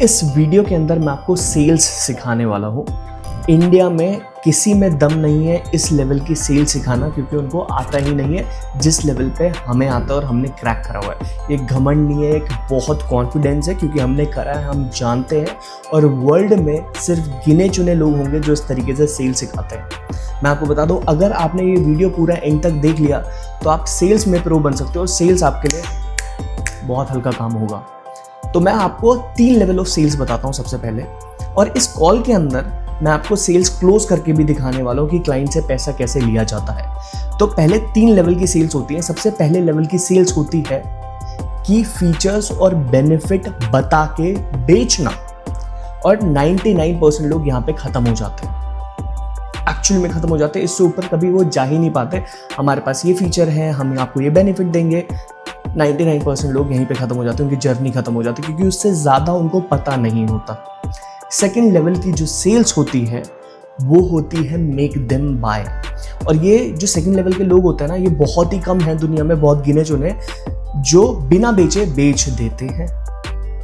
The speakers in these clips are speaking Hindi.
इस वीडियो के अंदर मैं आपको सेल्स सिखाने वाला हूँ। इंडिया में किसी में दम नहीं है इस लेवल की सेल्स सिखाना, क्योंकि उनको आता ही नहीं है जिस लेवल पे हमें आता है और हमने क्रैक करा हुआ है। एक घमंड नहीं है, एक बहुत कॉन्फिडेंस है, क्योंकि हमने करा है, हम जानते हैं। और वर्ल्ड में सिर्फ गिने चुने लोग होंगे जो इस तरीके से सेल्स सिखाते हैं। मैं आपको बता दूं, अगर आपने ये वीडियो पूरा एंड तक देख लिया तो आप सेल्स में प्रो बन सकते हो। सेल्स आपके लिए बहुत हल्का काम होगा। तो मैं आपको 3 लेवल ऑफ सेल्स बताता हूं सबसे पहले, और इस कॉल के अंदर मैं आपको सेल्स क्लोज करके भी दिखाने वाला हूं कि क्लाइंट से पैसा कैसे लिया जाता है। तो पहले 3 लेवल की सेल्स होती है। सबसे पहले लेवल की सेल्स होती है कि फीचर्स और बेनिफिट बता के बेचना, और 99% लोग यहाँ पे खत्म हो जाते हैं, एक्चुअली में खत्म हो जाते हैं। इससे ऊपर कभी वो जा ही नहीं पाते। हमारे पास ये फीचर है, हम आपको ये बेनिफिट देंगे। 99% लोग यहीं पे खत्म हो जाते हैं, उनकी जर्नी खत्म हो जाती है, क्योंकि उससे ज़्यादा उनको पता नहीं होता। सेकेंड लेवल की जो सेल्स होती है वो होती है मेक देम बाय। और ये जो सेकेंड लेवल के लोग होते हैं ना, ये बहुत ही कम है दुनिया में, बहुत गिने चुने, जो बिना बेचे बेच देते हैं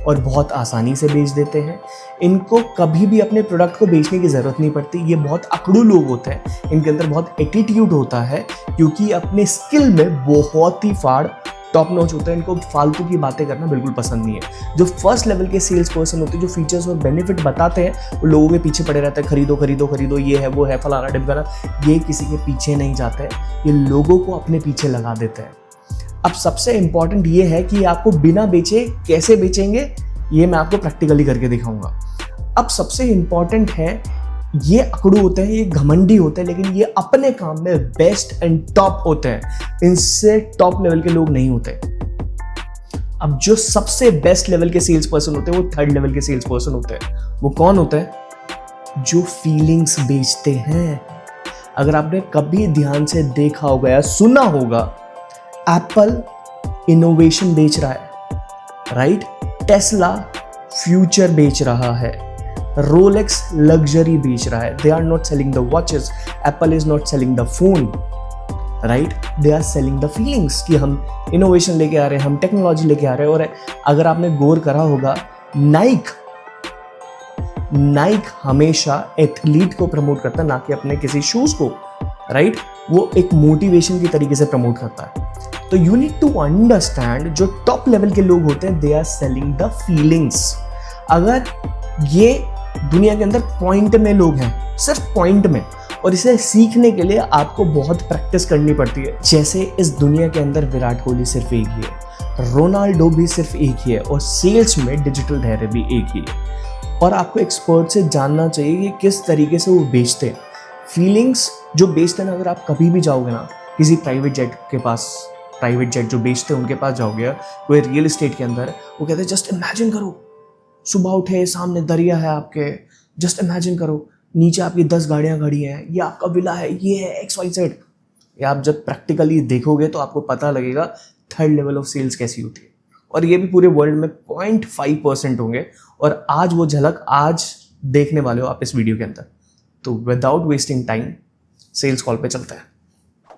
और बहुत आसानी से बेच देते हैं। इनको कभी भी अपने प्रोडक्ट को बेचने की ज़रूरत नहीं पड़ती। ये बहुत अकड़ू लोग होते हैं, इनके अंदर बहुत एटीट्यूड होता है, क्योंकि अपने स्किल में बहुत ही टॉप नॉच होता है। इनको फालतू की बातें करना बिल्कुल पसंद नहीं है। जो फर्स्ट लेवल के सेल्स पर्सन होते हैं, जो फीचर्स और बेनिफिट बताते हैं, वो लोगों के पीछे पड़े रहते हैं, खरीदो खरीदो खरीदो, ये है वो है, फलाना ढिमकाना। ये किसी के पीछे नहीं जाते हैं, ये लोगों को अपने पीछे लगा देते हैं। अब सबसे इंपॉर्टेंट ये है कि आपको बिना बेचे कैसे बेचेंगे, ये मैं आपको प्रैक्टिकली करके दिखाऊंगा। अब सबसे इंपॉर्टेंट है, ये अकड़ू होते हैं, ये घमंडी होते हैं, लेकिन ये अपने काम में बेस्ट एंड टॉप होते हैं। इनसे टॉप लेवल के लोग नहीं होते। अब जो सबसे बेस्ट लेवल के सेल्स पर्सन होते हैं वो थर्ड लेवल के सेल्स पर्सन होते हैं। वो कौन होते हैं? जो फीलिंग्स बेचते हैं। अगर आपने कभी ध्यान से देखा होगा या सुना होगा, एप्पल इनोवेशन बेच रहा है, राइट? टेस्ला फ्यूचर बेच रहा है, रोलेक्स लग्जरी बेच रहा है। They are not selling the watches, Apple is not selling the phone, right? They are selling the feelings कि हम इनोवेशन लेके आ रहे हैं, हम टेक्नोलॉजी लेके आ रहे हैं। और अगर आपने गौर करा होगा, नाइक हमेशा एथलीट को प्रमोट करता है, ना कि अपने किसी शूज को, राइट? वो एक मोटिवेशन की तरीके से प्रमोट करता है। तो यू नीड टू अंडरस्टैंड, जो टॉप लेवल के लोग होते हैं, they are selling the feelings. अगर ये दुनिया के अंदर पॉइंट में लोग हैं, सिर्फ पॉइंट में, और इसे सीखने के लिए आपको बहुत प्रैक्टिस करनी पड़ती है। जैसे इस दुनिया के अंदर विराट कोहली सिर्फ एक ही है, रोनाल्डो भी सिर्फ एक ही है, और सेल्स में डिजिटल धैर्य भी एक ही है। और आपको एक्सपर्ट से जानना चाहिए कि किस तरीके से वो बेचते हैं। फीलिंग्स जो बेचते हैं ना, अगर आप कभी भी जाओगे ना किसी प्राइवेट जेट के पास, प्राइवेट जेट जो बेचते हैं उनके पास जाओगे, कोई रियल एस्टेट के अंदर, वो कहते हैं जस्ट इमेजिन करो, सुबह उठे, सामने दरिया है आपके, जस्ट इमेजिन करो, नीचे आपकी 10 गाड़ियाँ खड़ी हैं, ये आपका विला है, ये है XYZ। ये आप जब प्रैक्टिकली देखोगे तो आपको पता लगेगा थर्ड लेवल ऑफ सेल्स कैसी होती है। और ये भी पूरे वर्ल्ड में 0.5% होंगे, और आज वो झलक आज देखने वाले हो आप इस वीडियो के अंदर। तो without wasting time sales call पे चलते हैं।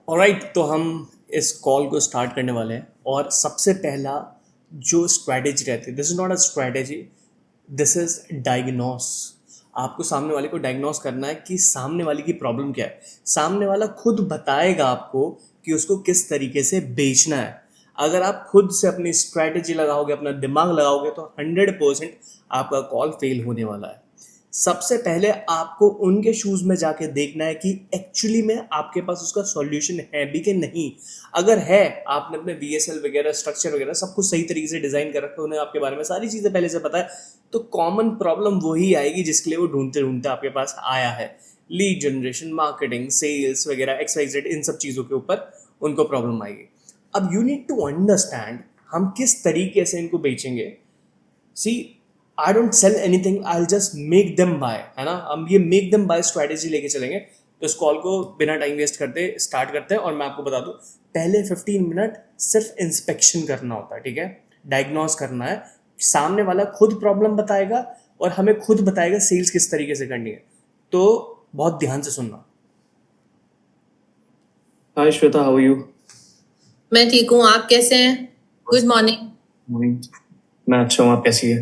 ऑलराइट, तो हम इस कॉल को स्टार्ट करने वाले हैं। और सबसे पहला जो स्ट्रैटेजी रहती है, this is not a strategy, this is diagnose. आपको सामने वाले को डायग्नोस करना है कि सामने वाले की प्रॉब्लम क्या है। सामने वाला खुद बताएगा आपको कि उसको किस तरीके से बेचना है। अगर आप खुद से अपनी स्ट्रैटेजी लगाओगे, अपना दिमाग लगाओगे, तो 100% आपका कॉल फेल होने वाला है। सबसे पहले आपको उनके शूज़ में जाके देखना है कि एक्चुअली में आपके पास उसका सॉल्यूशन है भी कि नहीं। अगर है, आपने अपने VSL वगैरह, स्ट्रक्चर वगैरह सब कुछ सही तरीके से डिज़ाइन कर रखा है, उन्हें आपके बारे में सारी चीज़ें पहले से पता है, तो कॉमन प्रॉब्लम वही आएगी जिसके लिए वो ढूंढते ढूंढते आपके पास आया है। लीड जनरेशन, मार्केटिंग, सेल्स वगैरह, XYZ, इन सब चीज़ों के ऊपर उनको प्रॉब्लम आएगी। अब यू नीड टू अंडरस्टैंड हम किस तरीके से इनको बेचेंगे। सी, I don't sell anything, I'll just make them buy, है ना? हम ये make them buy स्ट्रैटेजी लेके चलेंगे। तो इस कॉल को बिना टाइम वेस्ट करते स्टार्ट करते हैं। और मैं आपको बता दूं, पहले 15 मिनट सिर्फ इंस्पेक्शन करना होता है, ठीक है? डायग्नोस करना है। सामने वाला खुद प्रॉब्लम बताएगा और हमें खुद बताएगा सेल्स किस तरीके से करनी है। तो बहुत ध्यान से सुनना। हाय श्वेता, हाउ आर यू? मैं ठीक हूँ, आप कैसे हैं? Good morning. मॉर्निंग। मैं अच्छा हूँ, आप कैसी है?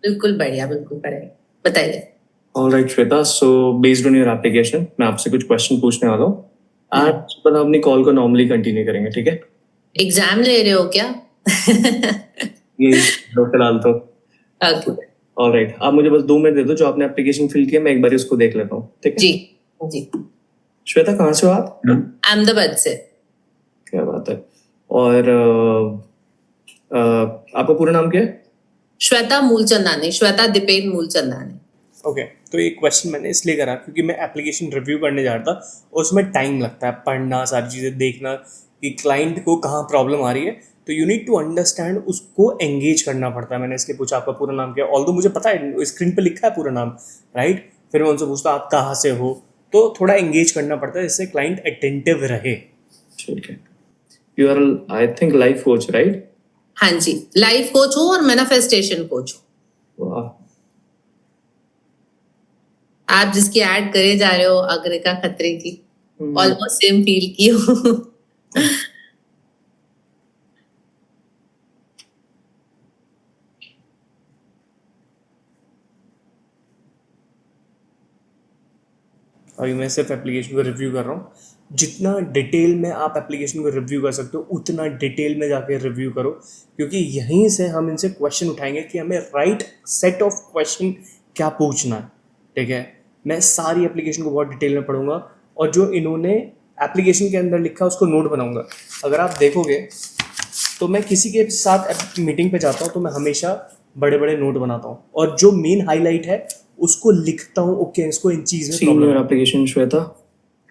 बिल्कुल बढ़िया, बिल्कुल बढ़िया। बताइए। All right, Shweta. So based on your application, मैं आपसे कुछ क्वेश्चन पूछने वाला हूँ। आज पर अपनी कॉल को नॉर्मली कंटिन्यू करेंगे, ठीक है? एग्जाम ले रहे हो क्या? यही तो फिलहाल तो। ओके। All right. आप मुझे बस 2 मिनट दे दो, जो आपने एप्लीकेशन फिल किया मैं एक बार उसको देख लेता हूँ, ठीक है? जी जी। श्वेता कहाँ से हो आप? अहमदाबाद से। क्या बात है। और आपका पूरा नाम क्या है? श्वेता मूलचंदानी, श्वेता दीपेन मूलचंदानी। ओके तो ये क्वेश्चन मैंने इसलिए करा क्योंकि मैं एप्लीकेशन रिव्यू करने जा रहा था और उसमें टाइम लगता है, पढ़ना, सारी चीज़ें देखना कि क्लाइंट को कहाँ प्रॉब्लम आ रही है, तो यू नीड टू अंडरस्टैंड, उसको एंगेज करना पड़ता है। मैंने इसलिए पूछा आपका पूरा नाम क्या है, ऑल्दो मुझे पता है स्क्रीन पे लिखा है पूरा नाम, राइट। फिर मैं उनसे पूछता आप कहाँ से हो, तो थोड़ा एंगेज करना पड़ता है जिससे क्लाइंट अटेंटिव रहे। ठीक है। You are I think life coach, right? हाँ जी, लाइफ कोच हूँ और मैनिफेस्टेशन कोच हूँ। वाह। आप जिसकी ऐड करे जा रहे हो अग्रिका खत्री की, ऑलमोस्ट सेम फील की हूँ। अभी मैं सिर्फ एप्लीकेशन को रिव्यू कर रहा हूँ। जितना डिटेल में आप एप्लीकेशन को रिव्यू कर सकते हो उतना डिटेल में जाके रिव्यू करो, क्योंकि यहीं से हम इनसे क्वेश्चन उठाएंगे कि हमें राइट सेट ऑफ क्वेश्चन क्या पूछना है, ठीक है। मैं सारी एप्लीकेशन को बहुत डिटेल में पढ़ूंगा और जो इन्होंने एप्लीकेशन के अंदर लिखा उसको नोट बनाऊंगा। अगर आप देखोगे तो मैं किसी के साथ मीटिंग पे जाता हूँ तो मैं हमेशा बड़े बड़े नोट बनाता हूँ और जो मेन हाईलाइट है उसको लिखता हूँ। ओके, इसको इन चीज में seen your application Shweta,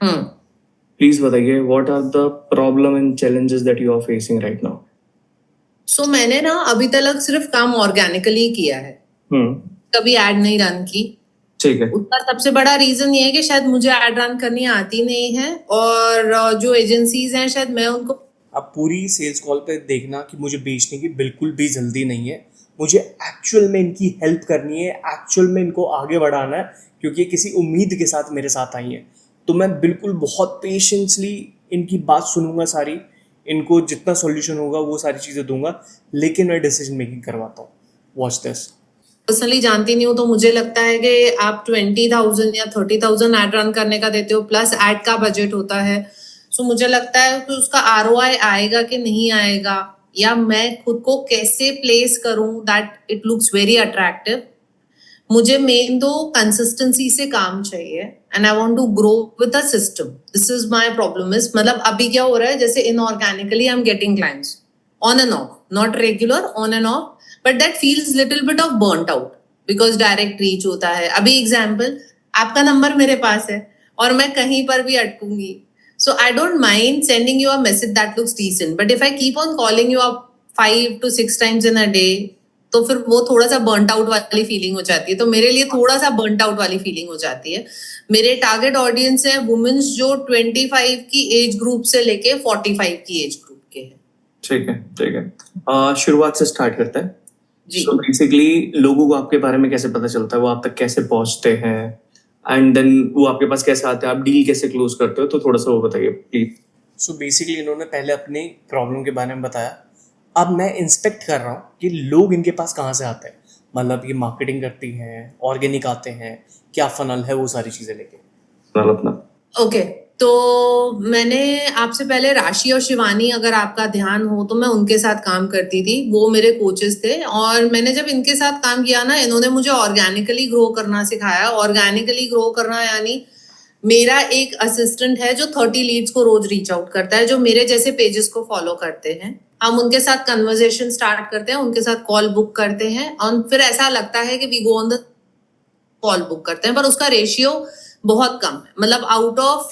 please बताइए what are the problem and challenges that you are facing right now. So मैंने ना अभी तक सिर्फ काम ऑर्गेनिकली किया है, कभी ऐड नहीं रन की। ठीक है। उसका सबसे बड़ा रीजन ये है कि शायद मुझे ऐड रन करनी आती नहीं है और जो एजेंसीज हैं शायद मैं उनको। आप पूरी सेल्स कॉल पे देखना कि मुझे बेचने की बिल्कुल भी जल्दी नहीं है, मुझे एक्चुअल में इनकी हेल्प करनी है, एक्चुअल में इनको आगे बढ़ाना है, क्योंकि ये किसी उम्मीद के साथ मेरे साथ आई है। तो मैं बिल्कुल बहुत पेशेंसली इनकी बात सुनूंगा सारी, इनको जितना सॉल्यूशन होगा वो सारी चीज़ें दूंगा, लेकिन मैं डिसीजन मेकिंग करवाता हूँ। Watch this. पर्सनली जानती नहीं हूँ तो मुझे लगता है कि आप 20,000 या 30,000 ऐड रन करने का देते हो, प्लस ऐड का बजट होता है। सो मुझे लगता है कि उसका ROI आएगा कि नहीं आएगा, या मैं खुद को कैसे प्लेस करूं that it looks very attractive. मुझे मेन तो कंसिस्टेंसी से काम चाहिए and I want to grow with the system. This is my problem is, मतलब अभी क्या हो रहा है, जैसे inorganically I am getting clients on and off, not regular, on and off, but that feels little bit of burned out because direct reach होता है। अभी एग्जाम्पल, आपका नंबर मेरे पास है और मैं कहीं पर भी अटकूंगी, so I don't mind sending you a message that looks decent, but if I keep on calling you up 5 to 6 times in a day, तो फिर वो थोड़ा सा बर्नट आउट वाली फीलिंग हो जाती है। तो मेरे लिए थोड़ा सा बर्नट आउट वाली फीलिंग हो जाती है। मेरे टारगेट ऑडियंस है वुमेन्स जो 25 की एज ग्रुप से लेके 45 की एज ग्रुप के हैं। ठीक है, ठीक है। शुरुआत से स्टार्ट करते हैं जी। So बेसिकली लोगों को आपके बारे में कैसे पता चलता है, वो आप तक कैसे पहुंचते हैं, एंड देन वो आपके पास कैसे आते हैं, आप डील कैसे क्लोज करते हो, तो थोड़ा सा वो बताइए प्लीज। सो बेसिकली इन्होंने पहले अपनी प्रॉब्लम के बारे में बताया, अब मैं इंस्पेक्ट कर रहा हूँ कि लोग इनके पास कहाँ से आते हैं, मतलब ये मार्केटिंग करती हैं, ऑर्गेनिक आते हैं, क्या फनल है, वो सारी चीज़ें लेके। अपना ओके, तो मैंने आपसे पहले राशि और शिवानी, अगर आपका ध्यान हो तो मैं उनके साथ काम करती थी, वो मेरे कोचेस थे। और मैंने जब इनके साथ काम किया ना, इन्होंने मुझे ऑर्गेनिकली ग्रो करना सिखाया। ऑर्गेनिकली ग्रो करना यानी मेरा एक असिस्टेंट है जो 30 लीड्स को रोज रीच आउट करता है, जो मेरे जैसे पेजेस को फॉलो करते हैं। हम उनके साथ कन्वर्सेशन स्टार्ट करते हैं, उनके साथ कॉल बुक करते हैं और फिर ऐसा लगता है कि we go on the call book करते हैं, पर उसका रेशियो बहुत कम है। मतलब आउट ऑफ,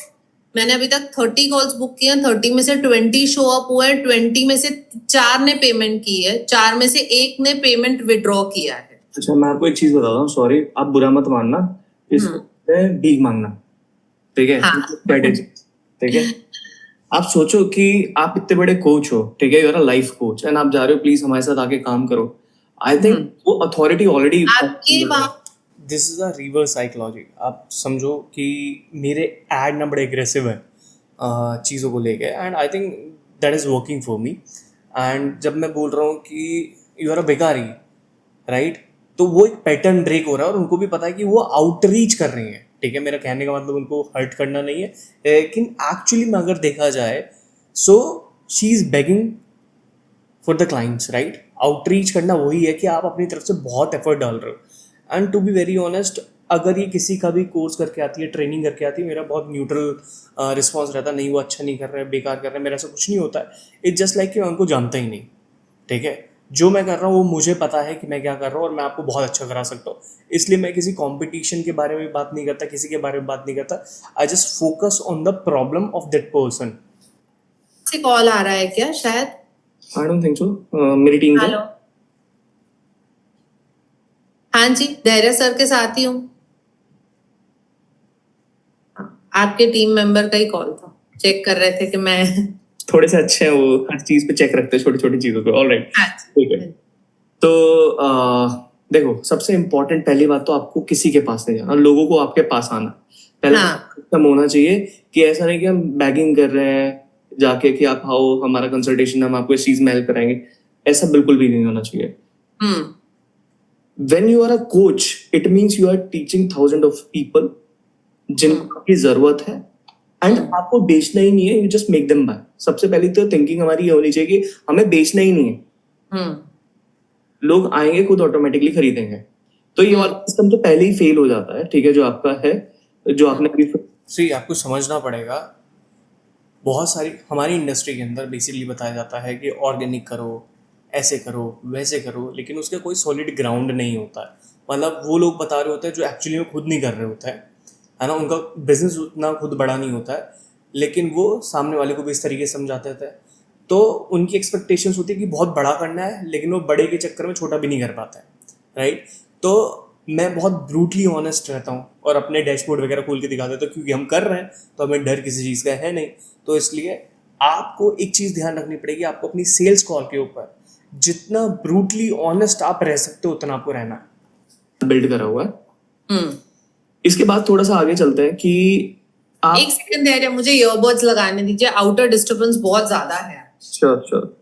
मैंने अभी तक 30 कॉल्स बुक किए हैं, 30 में से 20 शो अप हुए, 20 में से 4 ने पेमेंट की है, 4 में से 1 ने पेमेंट विड्रॉ किया है। अच्छा, मैं आपको एक चीज बताता हूँ, सॉरी आप बुरा मत मानना, इसको भीख मांगना, ठीक है? हाँ। ठीक है। आप सोचो कि आप इतने बड़े कोच हो, ठीक है, you are a life coach, and आप जा रहे हो प्लीज हमारे साथ आके काम करो। आई थिंक वो अथॉरिटी ऑलरेडी आपकी बात, this is a reverse psychology. आप समझो कि मेरे ऐड ना बड़े एग्रेसिव है चीज़ों को लेके, and I think that is working for me. And जब मैं बोल रहा हूँ कि यू आर अ भिखारी, राइट, तो वो एक पैटर्न ब्रेक हो रहा है और उनको भी पता है कि वो आउटरीच कर रही हैं, ठीक है। मेरा कहने का मतलब उनको हर्ट करना नहीं है, लेकिन एक्चुअली में अगर देखा जाए so she is begging for the clients, right. Outreach करना वही है कि आप अपनी तरफ से बहुत एफर्ट डाल रहे हो। And to be very honest, अगर ये किसी का भी कोर्स करके आती है, ट्रेनिंग करके आती है, मेरा बहुत न्यूट्रल रिस्पॉन्स रहता है, नहीं वो अच्छा नहीं कर रहा है, बेकार कर रहा है, मेरा ऐसा कुछ नहीं होता है। इट्स जस्ट लाइक कि मैं उनको जानता ही नहीं, ठीक है। जो मैं कर रहा हूँ वो मुझे पता है कि मैं क्या कर रहा हूँ और मैं आपको बहुत अच्छा करा सकता हूँ। इसलिए मैं किसी कंपटीशन के बारे में बात नहीं करता, किसी के बारे में बात नहीं करता। I just focus on the problem of that person. से कॉल आ रहा है क्या शायद? आई डोंट थिंक सो। मेरी टीम का हेलो, हाँ जी, धैर्य सर के साथ ही हूँ। आपके टीम मेंबर का ही कॉल था, चेक कर रहे थे कि मैं थोड़े से अच्छे हैं, वो हर चीज पे चेक रखते हैं, छोटी छोटी चीजों पे। ऑलराइट, हाँ ठीक है। जी। तो देखो, सबसे इम्पोर्टेंट पहली बात तो आपको किसी के पास नहीं जाना, लोगों को आपके पास आना। पहले हाँ। सिस्टम होना चाहिए कि ऐसा नहीं कि हम बैगिंग कर रहे हैं जाके कि आप आओ हमारा कंसल्टेशन, हम आपको इस चीज में हेल्प कराएंगे। ऐसा बिल्कुल भी नहीं होना चाहिए। When you are a coach, it means you are teaching thousands of people जिनको आपकी जरूरत है, एंड आपको बेचना ही नहीं है, you just make them by. सबसे पहली तो थिंकिंग हमारी ये होनी चाहिए कि हमें बेचना ही नहीं है, लोग आएंगे खुद ऑटोमेटिकली खरीदेंगे। तो ये वाला सिस्टम तो पहले ही फेल हो जाता है, ठीक है, जो आपका है, जो आपने अभी सी आपको समझना पड़ेगा। बहुत सारी हमारी इंडस्ट्री के अंदर बेसिकली बताया जाता है कि ऑर्गेनिक करो, ऐसे करो, वैसे करो, लेकिन उसका कोई सॉलिड ग्राउंड नहीं होता है। मतलब वो लोग बता रहे होते हैं जो एक्चुअली में खुद नहीं कर रहे होता है ना। उनका बिजनेस उतना खुद बड़ा नहीं होता है, लेकिन वो सामने वाले को भी इस तरीके से समझाते थे। तो उनकी एक्सपेक्टेशंस होती है कि बहुत बड़ा करना है, लेकिन वो बड़े के चक्कर में छोटा भी नहीं कर पाता है, राइट। तो मैं बहुत ब्रूटली ऑनेस्ट रहता हूँ और अपने डैशबोर्ड वगैरह खोल के दिखा देता हूँ, क्योंकि हम कर रहे हैं तो हमें डर किसी चीज़ का है नहीं। तो इसलिए आपको एक चीज़ ध्यान रखनी पड़ेगी, आपको अपनी सेल्स कॉल के ऊपर जितना ब्रूटली ऑनेस्ट आप रह सकते हो उतना आपको रहना है। बिल्ड करा हुआ है। इसके बाद थोड़ा सा आगे चलते हैं कि आप एक सेकंड धैर्य, मुझे ईयरबड्स लगाने दीजिए, आउटर डिस्टरबेंस बहुत ज्यादा है। श्योर।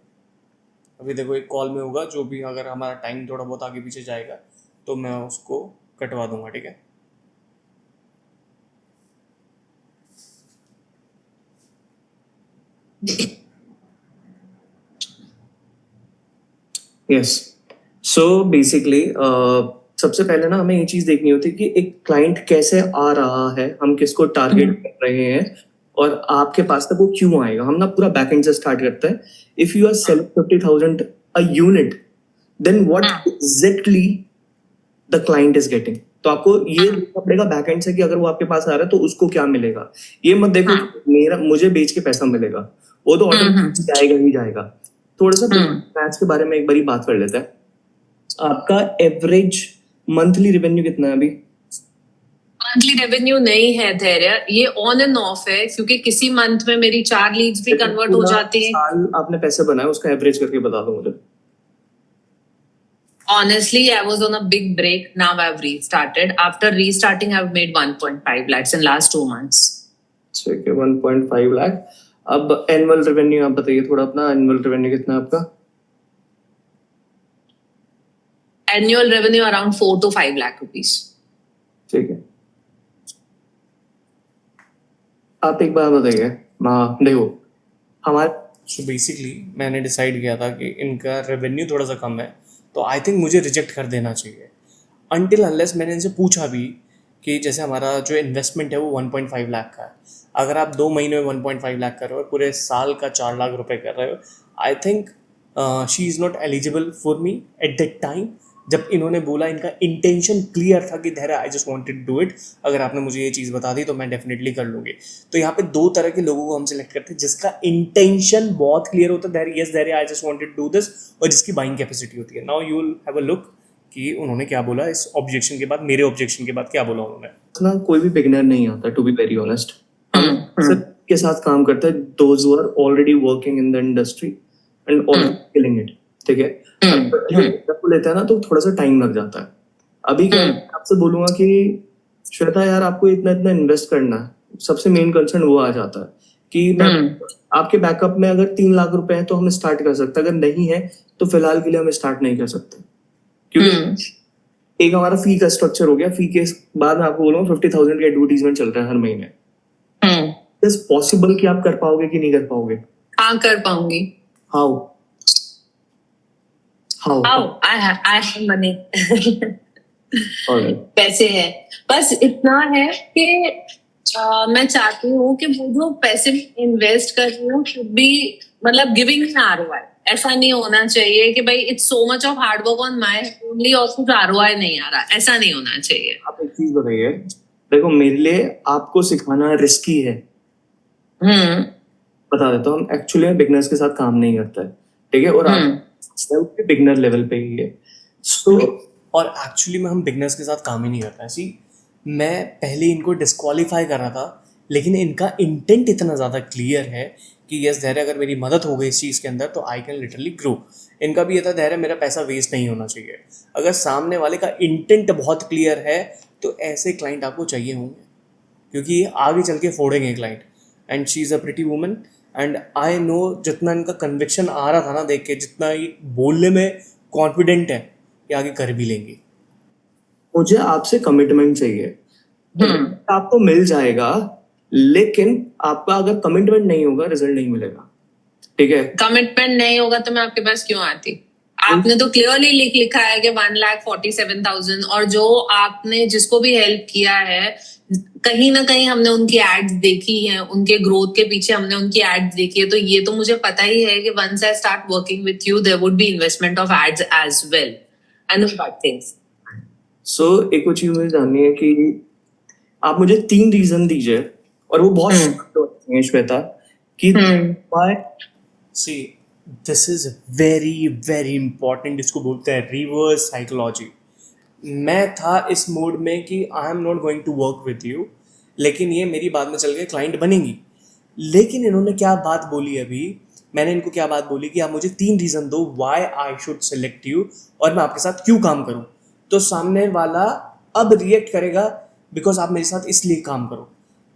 अभी देखो एक कॉल में होगा, जो भी अगर हमारा टाइम थोड़ा बहुत आगे पीछे जाएगा तो मैं उसको कटवा दूंगा, ठीक है। यस, सो बेसिकली सबसे पहले ना हमें ये चीज देखनी होती है कि एक क्लाइंट कैसे आ रहा है, हम किसको टारगेट कर रहे हैं और आपके पास तक वो क्यों आएगा। हम ना पूरा बैकएंड से स्टार्ट करते हैं। If you are selling 50,000 a unit, then what exactly the client is getting. तो आपको ये देखना पड़ेगा बैकएंड से कि अगर वो आपके पास आ रहा है तो उसको क्या मिलेगा। ये मत देखो मुझे बेच के पैसा मिलेगा, वो तो ऑटोमेटिक जाएगा ही जाएगा। थोड़ा सा मैथ्स के बारे में एक बारी बात कर लेते हैं। आपका एवरेज मंथली रेवेन्यू कितना है अभी? मंथली रेवेन्यू नहीं है धैर्य, ये ऑन एंड ऑफ है, क्योंकि किसी मंथ में मेरी 4 लीड्स भी कन्वर्ट हो जाती है। साल आपने पैसे बनाए, उसका एवरेज करके बता दो मुझे। Honestly, I was on a big break. Now I've restarted. After restarting, I've made 1.5 lakhs in last 2 months. ठीक है, 1.5 लाख। अब एनुअल रेवेन्यू आप बताइए थोड़ा अपना, एनुअल रेवेन्यू कितना है आपका? Annual revenue around 4 to 5 lakh rupees. ठीक है, आप एक बात बताइए। देखो हमारे सो बेसिकली मैंने डिसाइड किया था कि इनका रेवेन्यू थोड़ा सा कम है, तो आई थिंक मुझे रिजेक्ट कर देना चाहिए। अनटिल अनलेस मैंने इनसे पूछा भी कि जैसे हमारा जो इन्वेस्टमेंट है वो 1.5 लाख का है, अगर आप 2 महीने में 1.5 लाख कर रहे हो और पूरे साल का 4 लाख रुपए कर रहे हो, I think she is not eligible for me at that time. जब इन्होंने बोला, इनका इंटेंशन क्लियर था कि Dhairya I just wanted to do it, अगर आपने मुझे ये चीज़ बता दी तो मैं डेफिनेटली कर लूँगी। तो यहाँ पे 2 तरह के लोगों को हम सिलेक्ट करते हैं, जिसका इंटेंशन बहुत क्लियर होता है, Dhairya yes Dhairya I just wanted to do this, और जिसकी बाइंग कैपेसिटी होती है। Now you will have a look कि उन्होंने क्या बोला इस ऑब्जेक्शन के बाद, मेरे ऑब्जेक्शन के बाद क्या बोला उन्होंने। ना कोई भी बिगिनर नहीं आता, टू बी वेरी ऑनेस्ट। के साथ काम करते हैं those who are already working in the industry and already killing it, ठीक है। आपको लेता है ना तो थोड़ा सा टाइम लग जाता है। अभी क्या आपसे बोलूंगा कि श्वेता यार आपको इतना इतना इन्वेस्ट करना है, सबसे मेन कंसर्न वो आ जाता है कि मैं आपके बैकअप में अगर 3 लाख रुपए है तो हम स्टार्ट कर सकते हैं, अगर नहीं है तो फिलहाल के लिए हम स्टार्ट नहीं कर सकते, क्योंकि एक हमारा फी का स्ट्रक्चर हो गया, फी के बाद मैं आपको बोलूंगा 50,000 का एडवर्टीजमेंट चल रहा है हर महीने। इज पॉसिबल कि आप कर पाओगे कि नहीं कर पाओगे? हाँ, कर पाऊंगी। How how I have money. Alright. पैसे है, बस इतना है कि मैं चाहती हूँ कि वो जो पैसे इन्वेस्ट कर रही हूँ शुड बी मतलब गिविंग एन आरओआई। ऐसा नहीं होना चाहिए कि भाई it's so much of hard work on my only और कुछ आरओआई नहीं आ रहा, ऐसा नहीं होना चाहिए। आप एक चीज बताइए, देखो मेरे लिए आपको सिखाना रिस्की है, बता देता हूँ। हम एक्चुअली में बिगनर्स के साथ काम नहीं करता है, ठीक है, और आप बिगनर लेवल पे ही है। सो और एक्चुअली में हम बिगनर्स के साथ काम ही नहीं करते हैं। सी, मैं पहले इनको डिस्क्वालीफाई कर रहा था, लेकिन इनका इंटेंट इतना ज़्यादा क्लियर है कि यस धैर्य, अगर मेरी मदद हो गई इस चीज़ के अंदर तो आई कैन लिटरली ग्रो। इनका भी ये था धैर्य, मेरा पैसा वेस्ट नहीं होना चाहिए। अगर सामने वाले का इंटेंट बहुत क्लियर है तो ऐसे क्लाइंट आपको चाहिए होंगे, क्योंकि ये आगे चल के फोड़ेंगे client. And she is a pretty woman and I know जितना इनका कन्विक्शन आ रहा था ना देख के, जितना ये बोलने में कॉन्फिडेंट है, ये आगे कर भी लेंगे। मुझे आपसे कमिटमेंट चाहिए। आपको मिल जाएगा, लेकिन आपका अगर कमिटमेंट नहीं होगा रिजल्ट नहीं मिलेगा, ठीक है? कमिटमेंट नहीं होगा तो मैं आपके पास क्यों आती? आपने तो क्लियरली लिखा है कि 1,47,000, और जो आपने जिसको भी हेल्प किया है, कहीं ना कहीं हमने उनकी एड्स देखी है, उनके ग्रोथ के पीछे हमने उनकी एड्स देखी है, तो ये तो मुझे पता ही है कि once I start working with you there would be investment of ads as well. I know that things. So एक और चीज मुझे जाननी है कि आप मुझे 3 रीजन दीजिए, और वो बहुत short होते हैं, श्वेता, कि why see, this is very very important. इसको बोलते हैं रिवर्स साइकोलॉजी। मैं था इस मोड में कि I am not going to work with you, लेकिन ये मेरी बाद में चल के क्लाइंट बनेंगी। लेकिन इन्होंने क्या बात बोली अभी, मैंने इनको क्या बात बोली कि आप मुझे 3 रीज़न दो why I should select you, और मैं आपके साथ क्यों काम करूं। तो सामने वाला अब रिएक्ट करेगा बिकॉज आप मेरे साथ इसलिए काम करो,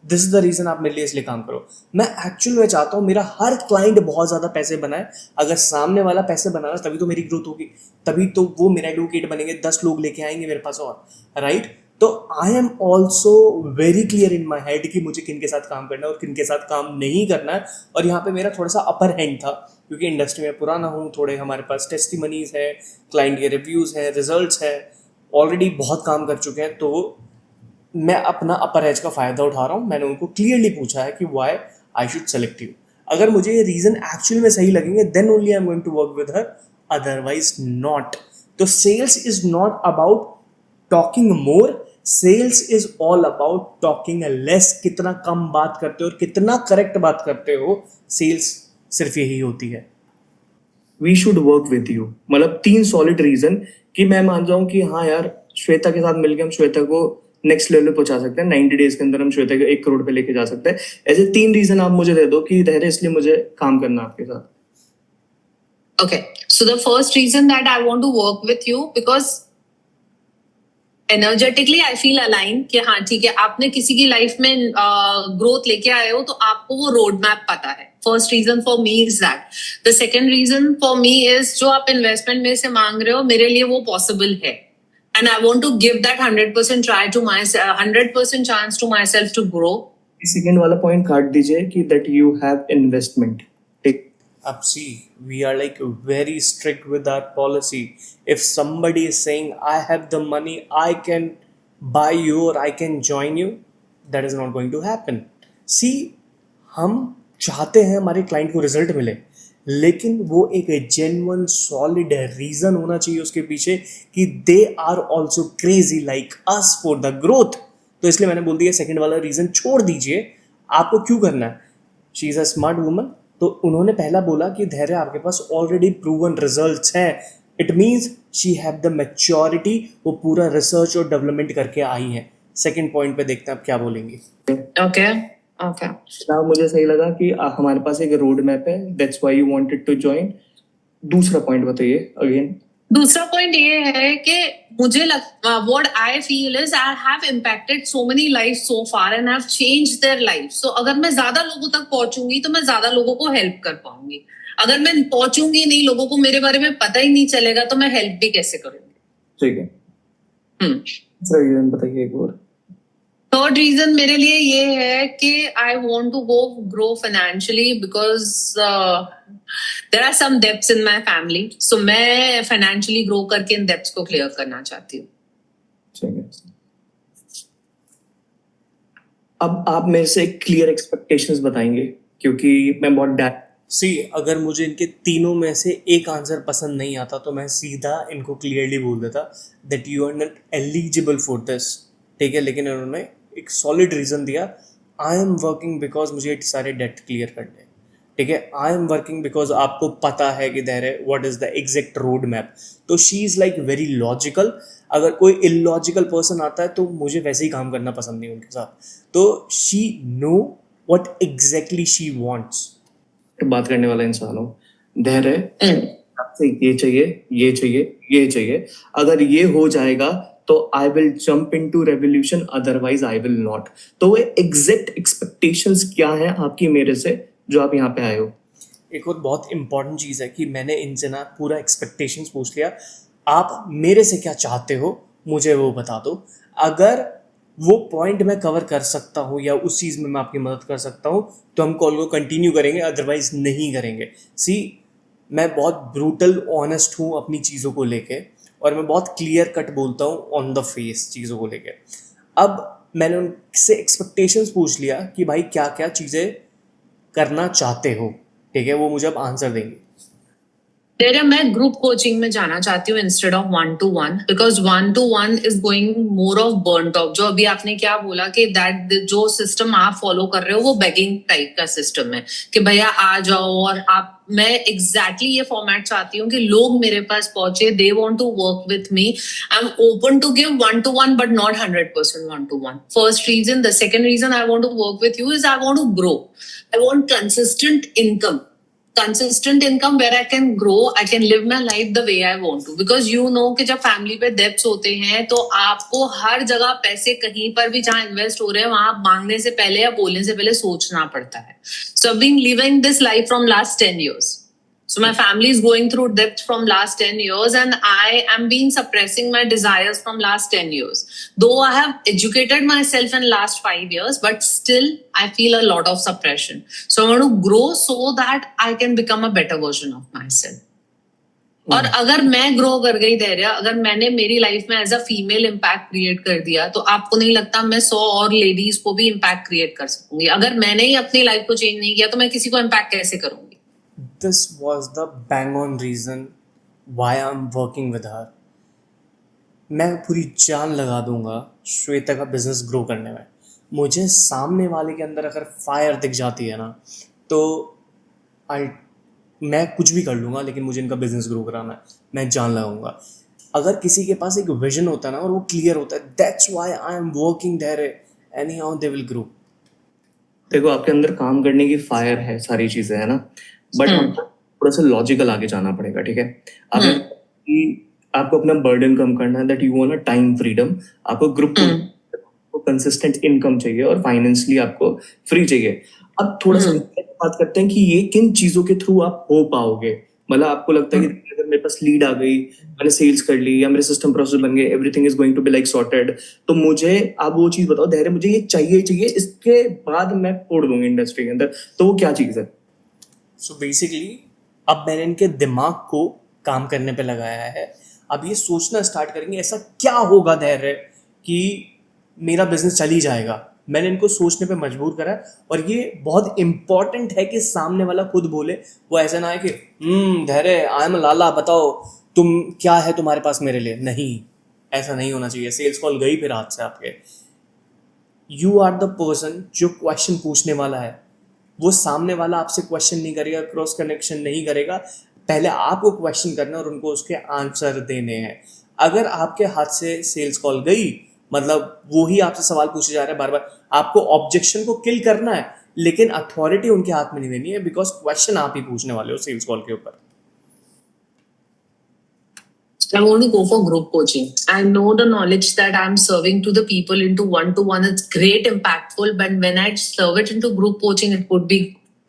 दिस इज द रीज़न आप मेरे लिए इसलिए काम करो। मैं एक्चुअल में चाहता हूँ मेरा हर क्लाइंट बहुत ज़्यादा पैसे बनाए। अगर सामने वाला पैसे बना रहा तभी तो मेरी ग्रोथ होगी, तभी तो वो मेरा एडवोकेट बनेंगे, 10 लोग लेके आएंगे मेरे पास, और राइट। तो I am also very clear in my head कि मुझे किन के साथ काम करना है और किन के साथ काम नहीं करना है। और यहाँ पे मेरा थोड़ा सा अपर हैंड था, क्योंकि इंडस्ट्री में पुराना हूँ, थोड़े हमारे पास टेस्टिमनीज है, क्लाइंट के रिव्यूज़ हैं, रिजल्ट्स है, ऑलरेडी बहुत काम कर चुके हैं। तो मैं अपना अपर एज का फ़ायदा उठा रहा हूँ। मैंने उनको क्लियरली पूछा है कि why I should select you. अगर मुझे ये रीज़न एक्चुअल में सही लगेंगे then only I am going to work with her, otherwise not. तो sales is not about talking more, sales is all about talking less. कितना कम बात करते हो और कितना करेक्ट बात करते हो, सेल्स सिर्फ यही होती है। We should work with you, मतलब 3 सॉलिड रीजन कि मैं मान जाऊं कि हाँ यार, श्वेता के साथ मिलकर हम श्वेता को नेक्स्ट लेवल पे पहुंचा सकते हैं, 90 डेज के अंदर हम श्वेता को 1 करोड़ पे लेके जा सकते हैं। ऐसे 3 रीजन आप मुझे दे दो कि धैर्य इसलिए मुझे काम करना आपके साथ। Okay, so the first reason that I want to work with you because energetically I feel align कि हाँ ठीक है, आपने किसी की लाइफ में ग्रोथ लेके आए हो तो आपको वो रोड मैप पता है। First reason for me is that. The second reason for me is जो आप इन्वेस्टमेंट में से मांग रहे हो मेरे लिए वो पॉसिबल है, and I want to give that 100% try to my 100% chance to my self to grow. Second वाला पॉइंट काट दीजिए कि that you have investment. Up see, we are like very strict with our policy. If somebody is saying I have the money, I can buy you or I can join you, that is not going to happen. See, हम चाहते हैं हमारे क्लाइंट को रिजल्ट मिले, लेकिन वो एक जेन्युइन सॉलिड रीजन होना चाहिए उसके पीछे कि they are also crazy like us for the growth. तो इसलिए मैंने बोल दिया सेकंड वाला रीजन छोड़ दीजिए, आपको क्यों करना है। She is a smart woman. तो उन्होंने पहला बोला कि धैर्य आपके पास ऑलरेडी प्रूवन रिजल्ट्स हैं, it means she have the maturity, वो पूरा रिसर्च और डेवलपमेंट करके आई है। सेकंड पॉइंट पे देखते हैं आप क्या बोलेंगे। ओके ओके, now मुझे सही लगा कि हमारे पास एक रोड मैप है, that's why you wanted to join. दूसरा पॉइंट बताइए अगेन। दूसरा पॉइंट ये है कि मुझे what I feel is I have impacted so many life so far and have changed their life. So अगर मैं ज्यादा लोगों तक पहुंचूंगी तो मैं ज्यादा लोगों को हेल्प कर पाऊंगी। अगर मैं पहुंचूंगी नहीं, लोगों को मेरे बारे में पता ही नहीं चलेगा, तो मैं हेल्प भी कैसे करूंगी। ठीक है, रीजन बताइए एक और। थर्ड रीजन मेरे लिए ये है कि I want to go grow financially because there are some debts in my family, so मैं फाइनेंशियली ग्रो करके इन डेब्ट्स को क्लियर करना चाहती हूँ। ठीक है, अब आप मेरे से क्लियर एक्सपेक्टेशंस बताएंगे क्योंकि मैं बहुत डैट सी अगर मुझे इनके तीनों में से एक आंसर पसंद नहीं आता तो मैं सीधा इनको क्लियरली बोल देता that you are not eligible for this, ठीक है। लेकिन उन्होंने एक सॉलिड रीज़न दिया, आई एम वर्किंग बिकॉज मुझे ये सारे डेट क्लियर करने हैं, ठीक है। आई एम वर्किंग बिकॉज आपको पता है कि देयर है what is the exact road map. तो she is like very logical. अगर कोई इलॉजिकल पर्सन आता है तो मुझे वैसे ही काम करना पसंद नहीं उनके साथ। तो she know what exactly she wants. बात करने वाला इंसान हो, धैर्य आपसे ये चाहिए, ये चाहिए, ये चाहिए, अगर ये हो जाएगा तो I will jump into revolution, otherwise I will not. तो वो एग्जैक्ट एक्सपेक्टेशंस क्या हैं आपकी मेरे से जो आप यहाँ पे आए हो? एक और बहुत इंपॉर्टेंट चीज़ है कि मैंने इनसे ना पूरा एक्सपेक्टेशंस पूछ लिया, आप मेरे से क्या चाहते हो मुझे वो बता दो। अगर वो पॉइंट मैं कवर कर सकता हूँ या उस चीज़ में मैं आपकी मदद कर सकता हूँ तो हम कॉल को कंटिन्यू करेंगे, अदरवाइज नहीं करेंगे। सी मैं बहुत ब्रूटल ऑनेस्ट हूँ अपनी चीज़ों को लेके और मैं बहुत क्लियर कट बोलता हूँ ऑन द फेस चीज़ों को लेके। अब मैंने उनसे एक्सपेक्टेशंस पूछ लिया कि भाई क्या क्या चीज़ें करना चाहते हो, ठीक है। वो मुझे अब आंसर देंगे। तेरे मैं ग्रुप कोचिंग में जाना चाहती हूँ instead of 1-to-1 because 1-to-1 is going more of burn out. जो अभी आपने क्या बोला कि दैट जो सिस्टम आप फॉलो कर रहे हो वो बेगिंग टाइप का सिस्टम है कि भैया आ जाओ और आप, मैं एग्जैक्टली ये फॉर्मेट चाहती हूँ कि लोग मेरे पास पहुंचे, they want to work with me, I am open to give 1-to-1 but not 100% 1-to-1। First reason. The second reason I want to work with you is I want to grow, I want consistent income where I can grow, I can live my life the way I want to, because you know कि जब फैमिली पे डेब्ट्स होते हैं तो आपको हर जगह पैसे कहीं पर भी जहाँ इन्वेस्ट हो रहे हैं वहां मांगने से पहले या बोलने से पहले सोचना पड़ता है। So I've been living this life from last 10 years. So my family is going through debt from last 10 years and I am been suppressing my desires from last 10 years. Though I have educated myself in last 5 years, but still I feel a lot of suppression. So I want to grow so that I can become a better version of myself. और अगर मैं ग्रो कर गई धैर्य, अगर मैंने मेरी लाइफ में as a female impact create कर दिया तो आपको नहीं लगता मैं 100 और लेडीज को भी इम्पैक्ट क्रिएट कर सकूंगी? अगर मैंने ही अपनी लाइफ को चेंज नहीं किया तो मैं किसी को इम्पैक्ट कैसे करूंगी? This was the bang on reason why I'm working with her. मैं पूरी जान लगा दूंगा श्वेता का बिजनेस ग्रो करने में। मुझे सामने वाले के अंदर अगर फायर दिख जाती है ना तो मैं कुछ भी कर लूँगा, लेकिन मुझे इनका बिजनेस ग्रो कराना है, मैं जान लगाऊंगा। अगर किसी के पास एक विजन होता है ना और वो क्लियर होता है, that's why I am working there, anyhow they will grow. देखो आपके अंदर काम करने की फायर है, सारी चीजें है ना, बट हमको थोड़ा सा लॉजिकल आगे जाना पड़ेगा, ठीक है। अगर आपको अपना बर्डन कम करना है, that you want a time freedom, आपको ग्रुप को कंसिस्टेंट इनकम चाहिए और फाइनेंशियली आपको फ्री चाहिए। अब थोड़ा सा बात करते हैं कि ये किन चीजों के थ्रू आप हो पाओगे। मतलब आपको लगता है कि अगर मेरे पास लीड आ गई, मैंने सेल्स कर ली या मेरे सिस्टम प्रोसेस बन गए, everything is going to be like sorted, तो मुझे आप वो चीज बताओ धैर्य, मुझे ये चाहिए, इसके बाद मैं फोड़ दूंगी इंडस्ट्री के अंदर, तो वो क्या चीज है? सो बेसिकली अब मैंने इनके दिमाग को काम करने पे लगाया है। अब ये सोचना स्टार्ट करेंगे ऐसा क्या होगा धैर्य कि मेरा बिजनेस चल ही जाएगा। मैंने इनको सोचने पे मजबूर करा है और ये बहुत इंपॉर्टेंट है कि सामने वाला खुद बोले। वो ऐसा ना है कि धैर्य आई एम लाला, बताओ तुम क्या है तुम्हारे पास मेरे लिए। नहीं, ऐसा नहीं होना चाहिए। सेल्स कॉल गई फिर हाथ से आपके। यू आर द पर्सन जो क्वेश्चन पूछने वाला है। वो सामने वाला आपसे क्वेश्चन नहीं करेगा, क्रॉस कनेक्शन नहीं करेगा। पहले आपको क्वेश्चन करना और उनको उसके आंसर देने हैं। अगर आपके हाथ से सेल्स कॉल गई मतलब वो ही आपसे सवाल पूछे जा रहे हैं बार बार, आपको ऑब्जेक्शन को किल करना है, लेकिन अथॉरिटी उनके हाथ में नहीं देनी है, बिकॉज क्वेश्चन आप ही पूछने वाले हो सेल्स कॉल के ऊपर। I want to go for group coaching. I know the knowledge that I'm serving to the people into 1-to-1 is great, impactful, but when I serve it into group coaching, it would be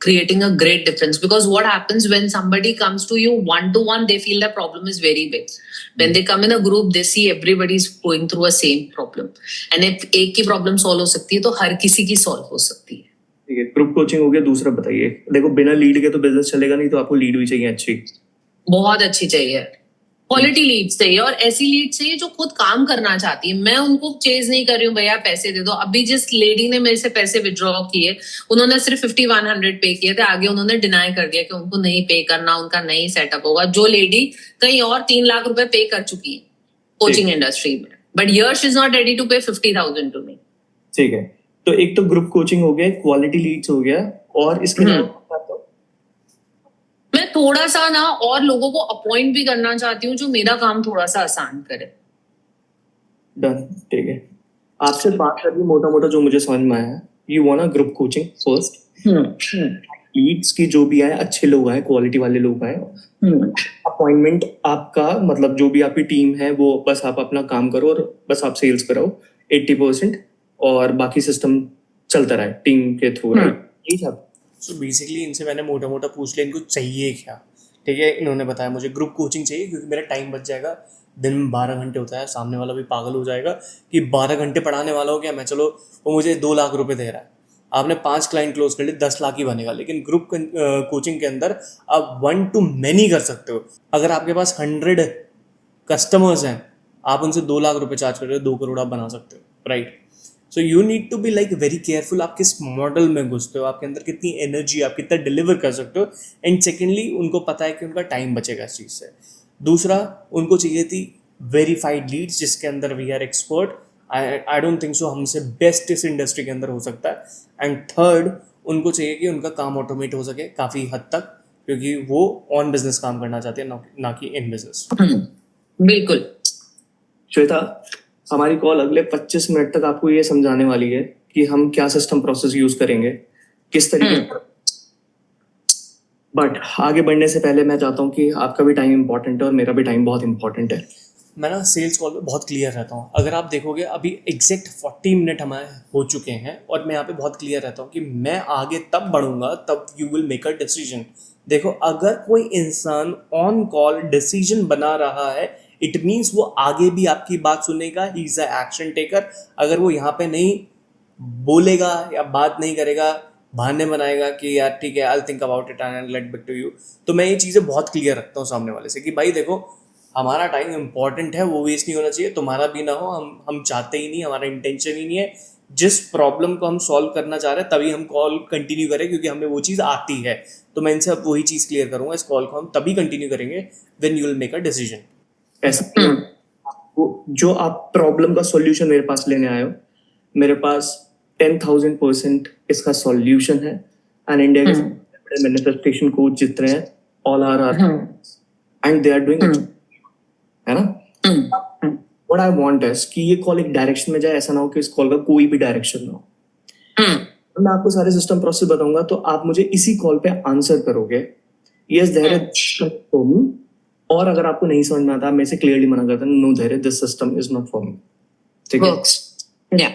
creating a great difference. Because what happens when somebody comes to you one to one, they feel the problem is very big. When they come in a group, they see everybody is going through a same problem. And if एक की problem solve हो सकती है तो हर किसी की solve हो सकती है. ठीक है, ग्रुप कोचिंग हो गया. दूसरा बताइए. देखो, बिना लीड के तो बिजनेस चलेगा नहीं, तो आपको लीड भी चाहिए अच्छी, बहुत अच्छी चाहिए. क्वालिटी लीड चाहिए और ऐसी लीड चाहिए जो खुद काम करना चाहती है. मैं उनको चेज नहीं कर रही हूँ भैया पैसे दे दो. अभी जिस लेडी ने मेरे से पैसे विड्रॉ किए, उन्होंने सिर्फ 50-100 पे किए थे. आगे उन्होंने डिनाई कर दिया कि उनको नहीं पे करना, उनका नहीं सेटअप होगा. जो लेडी कहीं और 3 लाख रुपए पे कर चुकी है कोचिंग इंडस्ट्री में, but Yash is not ready to pay 50,000 to me. ठीक है. तो एक तो ग्रुप कोचिंग हो गया, क्वालिटी लीड्स हो गया, और इसके अलावा मैं थोड़ा सा ना और लोगों को अपॉइंट भी करना चाहती हूँ जो मेरा काम थोड़ा सा आसान करे. डन. ठीक है. आपसे बात करके मोटा मोटा जो मुझे समझ में आया, you want a group coaching first. Leads की जो भी आए, अच्छे लोग आए, क्वालिटी वाले लोग आए. अपॉइंटमेंट आपका मतलब जो भी आपकी टीम है वो बस आप अपना काम करो और बस आप सेल्स कराओ 80%, और बाकी सिस्टम चलता रहे टीम के थ्रू. ठीक है. सो बेसिकली इनसे मैंने मोटा मोटा पूछ लिया इनको चाहिए क्या. ठीक है, इन्होंने बताया मुझे ग्रुप कोचिंग चाहिए क्योंकि मेरा टाइम बच जाएगा. दिन में 12 घंटे होता है, सामने वाला भी पागल हो जाएगा कि 12 घंटे पढ़ाने वाला हो क्या मैं. चलो वो मुझे 2 लाख रुपए दे रहा है, आपने 5 क्लाइंट क्लोज कर लिए, 10 लाख ही बनेगा. लेकिन ग्रुप कोचिंग के अंदर आप 1 to many कर सकते हो. अगर आपके पास 100 कस्टमर्स हैं, आप उनसे 2 लाख रुपए चार्ज कर रहे हो, 2 करोड़ आप बना सकते हो. Right. So you need to be like very careful. आप किस मॉडल में घुसते हो, आपके अंदर कितनी एनर्जी, आप कितना डिलीवर कर सकते हो. एंड सेकेंडली उनको पता है कि उनका टाइम बचेगा इस चीज़ से. दूसरा, उनको चाहिए थी वेरीफाइड लीड्स जिसके अंदर we are expert. I don't think so हमसे बेस्ट इस इंडस्ट्री के अंदर हो सकता है. एंड थर्ड, उनको चाहिए कि उनका काम ऑटोमेट हो सके काफ़ी हद तक, क्योंकि वो ऑन बिजनेस काम करना चाहते हैं, ना कि इन बिजनेस. बिल्कुल. श्वेता, हमारी कॉल अगले 25 मिनट तक आपको ये समझाने वाली है कि हम क्या सिस्टम प्रोसेस यूज करेंगे, किस तरीके. बट आगे बढ़ने से पहले मैं चाहता हूँ कि आपका भी टाइम इंपॉर्टेंट है और मेरा भी टाइम बहुत इंपॉर्टेंट है. मैं ना सेल्स कॉल पे बहुत क्लियर रहता हूँ. अगर आप देखोगे अभी एग्जैक्ट 40 मिनट हमारे हो चुके हैं और मैं यहाँ पे बहुत क्लियर रहता हूँ कि मैं आगे तब बढ़ूंगा तब you will make a decision. देखो, अगर कोई इंसान ऑन कॉल डिसीजन बना रहा है, इट मीन्स वो आगे भी आपकी बात सुनेगा. He is a action taker. अगर वो यहाँ पे नहीं बोलेगा या बात नहीं करेगा, बहाने बनाएगा कि यार ठीक है I think about it and let back to you, तो मैं ये चीज़ें बहुत क्लियर रखता हूँ सामने वाले से कि भाई देखो, हमारा टाइम इंपॉर्टेंट है, वो वेस्ट नहीं होना चाहिए. तुम्हारा भी ना हो, हम चाहते ही नहीं, हमारा इंटेंशन ही नहीं है. जिस प्रॉब्लम को हम सॉल्व करना चाह रहे हैं तभी हम कॉल कंटिन्यू करें क्योंकि हमें वो चीज़ आती है. तो मैं इनसे अब वही चीज़ क्लियर करूँगा, इस कॉल को हम तभी कंटिन्यू करेंगे when you will make a decision. ऐसा जो आप प्रॉब्लम का सॉल्यूशन मेरे पास लेने आए हो, मेरे पास 10,000% इसका सॉल्यूशन है. एंड इंडिया के बड़े मैनिफेस्टेशन कोच जितने हैं, all are and they are doing, है ना. व्हाट आई वांट इज कि ये कॉल एक डायरेक्शन में जाए. ऐसा ना हो कि इस कॉल का कोई भी डायरेक्शन ना हो. मैं आपको सारे सिस्टम प्रोसेस बताऊंगा तो आप मुझे इसी कॉल पे आंसर करोगे यस धैर्य फॉर मी, और अगर आपको नहीं समझ में आता मैं इसे क्लियरली मना करता हूँ, नो धैर्य, this system is not for me. ठीक है.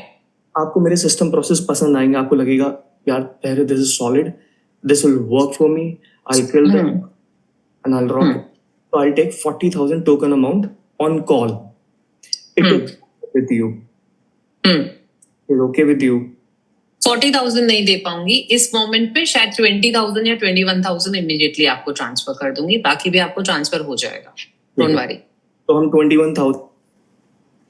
आपको मेरे सिस्टम प्रोसेस पसंद आएंगे, आपको लगेगा यार धैर्य this is solid, this will work for me, I will kill them and I will rock. So I'll take 40,000 token amount on call. It is with you. It's okay with you. 40,000 नहीं दे पाऊंगी इस मोमेंट पे. शायद 20,000 या 21,000 इमीडिएटली आपको ट्रांसफर कर दूंगी. बाकी भी आपको ट्रांसफर हो जाएगा, डोंट वरी. तो हम 21,000.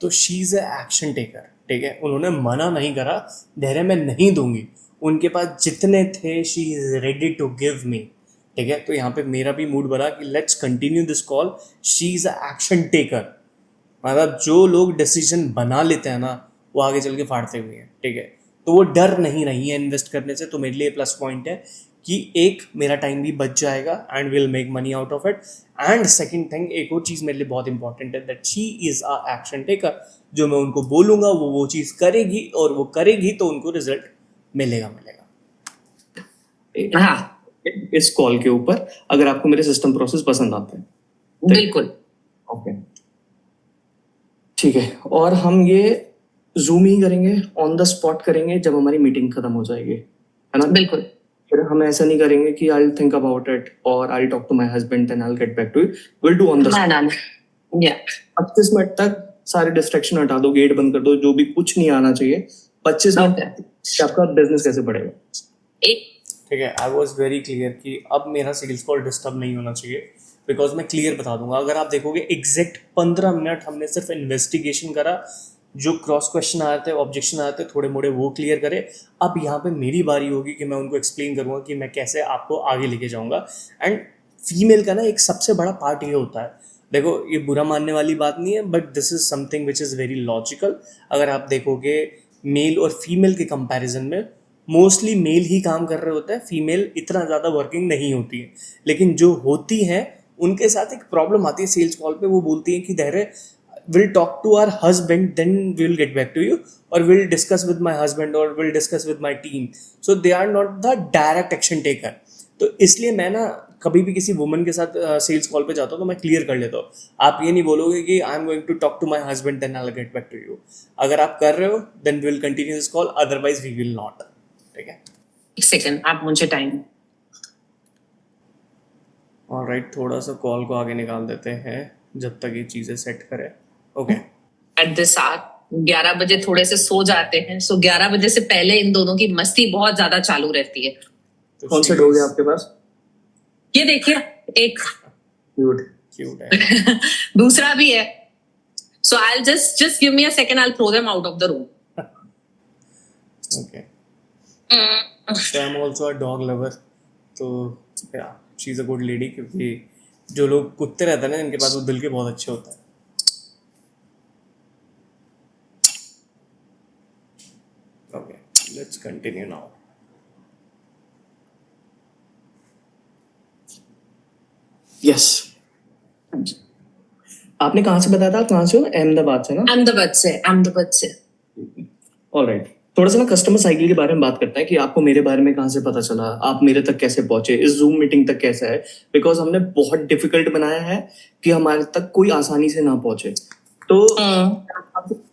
तो she is a action taker. ठीक है, उन्होंने मना नहीं करा, धैर्य मैं नहीं दूंगी. उनके पास जितने थे she is ready to give me. ठीक है, तो यहाँ पे मेरा भी मूड बना कि let's continue this call. She is a action taker. मतलब जो लोग डिसीजन बना लेते हैं ना, वो आगे चल के फाड़ते हुए हैं. ठीक है, तो वो डर नहीं रही है इन्वेस्ट करने से. तो मेरे लिए प्लस पॉइंट है कि एक मेरा टाइम भी बच जाएगा and will make money out of it. And second thing, एक और चीज़ मेरे लिए बहुत इंपॉर्टेंट है, that she is a action taker. जो मैं उनको बोलूँगा वो चीज़ करेगी, और वो करेगी तो उनको रिजल्ट मिलेगा. हाँ, इस कॉल के ऊपर अगर आपको मेरे सिस्टम प्रोसेस पसंद आते हैं, बिल्कुल. ओके ठीक है. और हम ये जूम ही करेंगे, ऑन द स्पॉट करेंगे जब हमारी मीटिंग खत्म हो जाएगी, है ना. बिल्कुल. फिर हम ऐसा नहीं करेंगे कि I will think about it और I will talk to my husband then I will get back to it, will do on the ना ना या 25 मिनट तक सारे डिस्ट्रैक्शन हटा दो, गेट बंद कर दो, जो भी कुछ नहीं आना चाहिए। 25 मिनट से आपका बिजनेस कैसे बढ़ेगा? ठीक है, आई वॉज वेरी क्लियर कि अब मेरा सेल्स कॉल डिस्टर्ब नहीं होना चाहिए, बिकॉज मैं क्लियर बता दूंगा। अगर आप देखोगे एग्जैक्ट 15 मिनट हमने सिर्फ इन्वेस्टिगेशन करा, जो क्रॉस क्वेश्चन आए थे, ऑब्जेक्शन आए थे थोड़े मोड़े, वो क्लियर करे। अब यहाँ पे मेरी बारी होगी कि मैं उनको एक्सप्लेन करूँगा कि मैं कैसे आपको आगे लेके जाऊँगा। एंड फीमेल का ना एक सबसे बड़ा पार्ट ये होता है, देखो ये बुरा मानने वाली बात नहीं है, but this is something which is very logical. अगर आप देखोगे मेल और फीमेल के कंपैरिजन में मोस्टली मेल ही काम कर रहे होते हैं, फीमेल इतना ज़्यादा वर्किंग नहीं होती है। लेकिन जो होती हैं उनके साथ एक प्रॉब्लम आती है सेल्स कॉल पे, वो बोलती हैं कि Dhairya will talk to our husband then will get back to you, और will discuss with my husband और will discuss with my team. So they are not the direct action taker. तो इसलिए मैं ना कभी भी किसी वुमन के साथ सेल्स कॉल पे जाता हूँ तो मैं क्लियर कर लेता हूँ। आप ये नहीं बोलोगे कि I am going to talk to my husband then I will get back to you. अगर आप कर रहे हो then we will continue this call, otherwise we will not. ठीक है, एक सेकंड आप मुझे टाइम। ऑलराइट, थोड़ा सा कॉल को आगे निकाल देते हैं जब तक ये चीज़ें सेट करें। ओके, एट दिस आवर 11 बजे थोड़े से सो जाते हैं, सो 11 बजे से पहले इन दोनों की मस्ती बहुत ज्यादा चालू रहती है। तो कौन सा डॉग है आपके पास? ये देखिए एक क्यूट है। दूसरा भी है। So I just give me a second, I will throw them out of the room. Okay. So I'm also a dog lover. तो yeah, she's a good lady, क्योंकि जो लोग कुत्ते रहते हैं ना इनके पास, वो दिल के बहुत अच्छे होते हैं। Okay, let's continue now. Yes. आपने कहाँ से बताया था? कहाँ से हो? अहमदाबाद से ना? अहमदाबाद से। ऑलराइट, थोड़ा सा ना कस्टमर साइकिल के बारे में बात करते हैं कि आपको मेरे बारे में कहाँ से पता चला, आप मेरे तक कैसे पहुंचे, इस जूम मीटिंग तक कैसे है। बिकॉज हमने बहुत डिफिकल्ट बनाया है कि हमारे तक कोई आसानी से ना पहुंचे। तो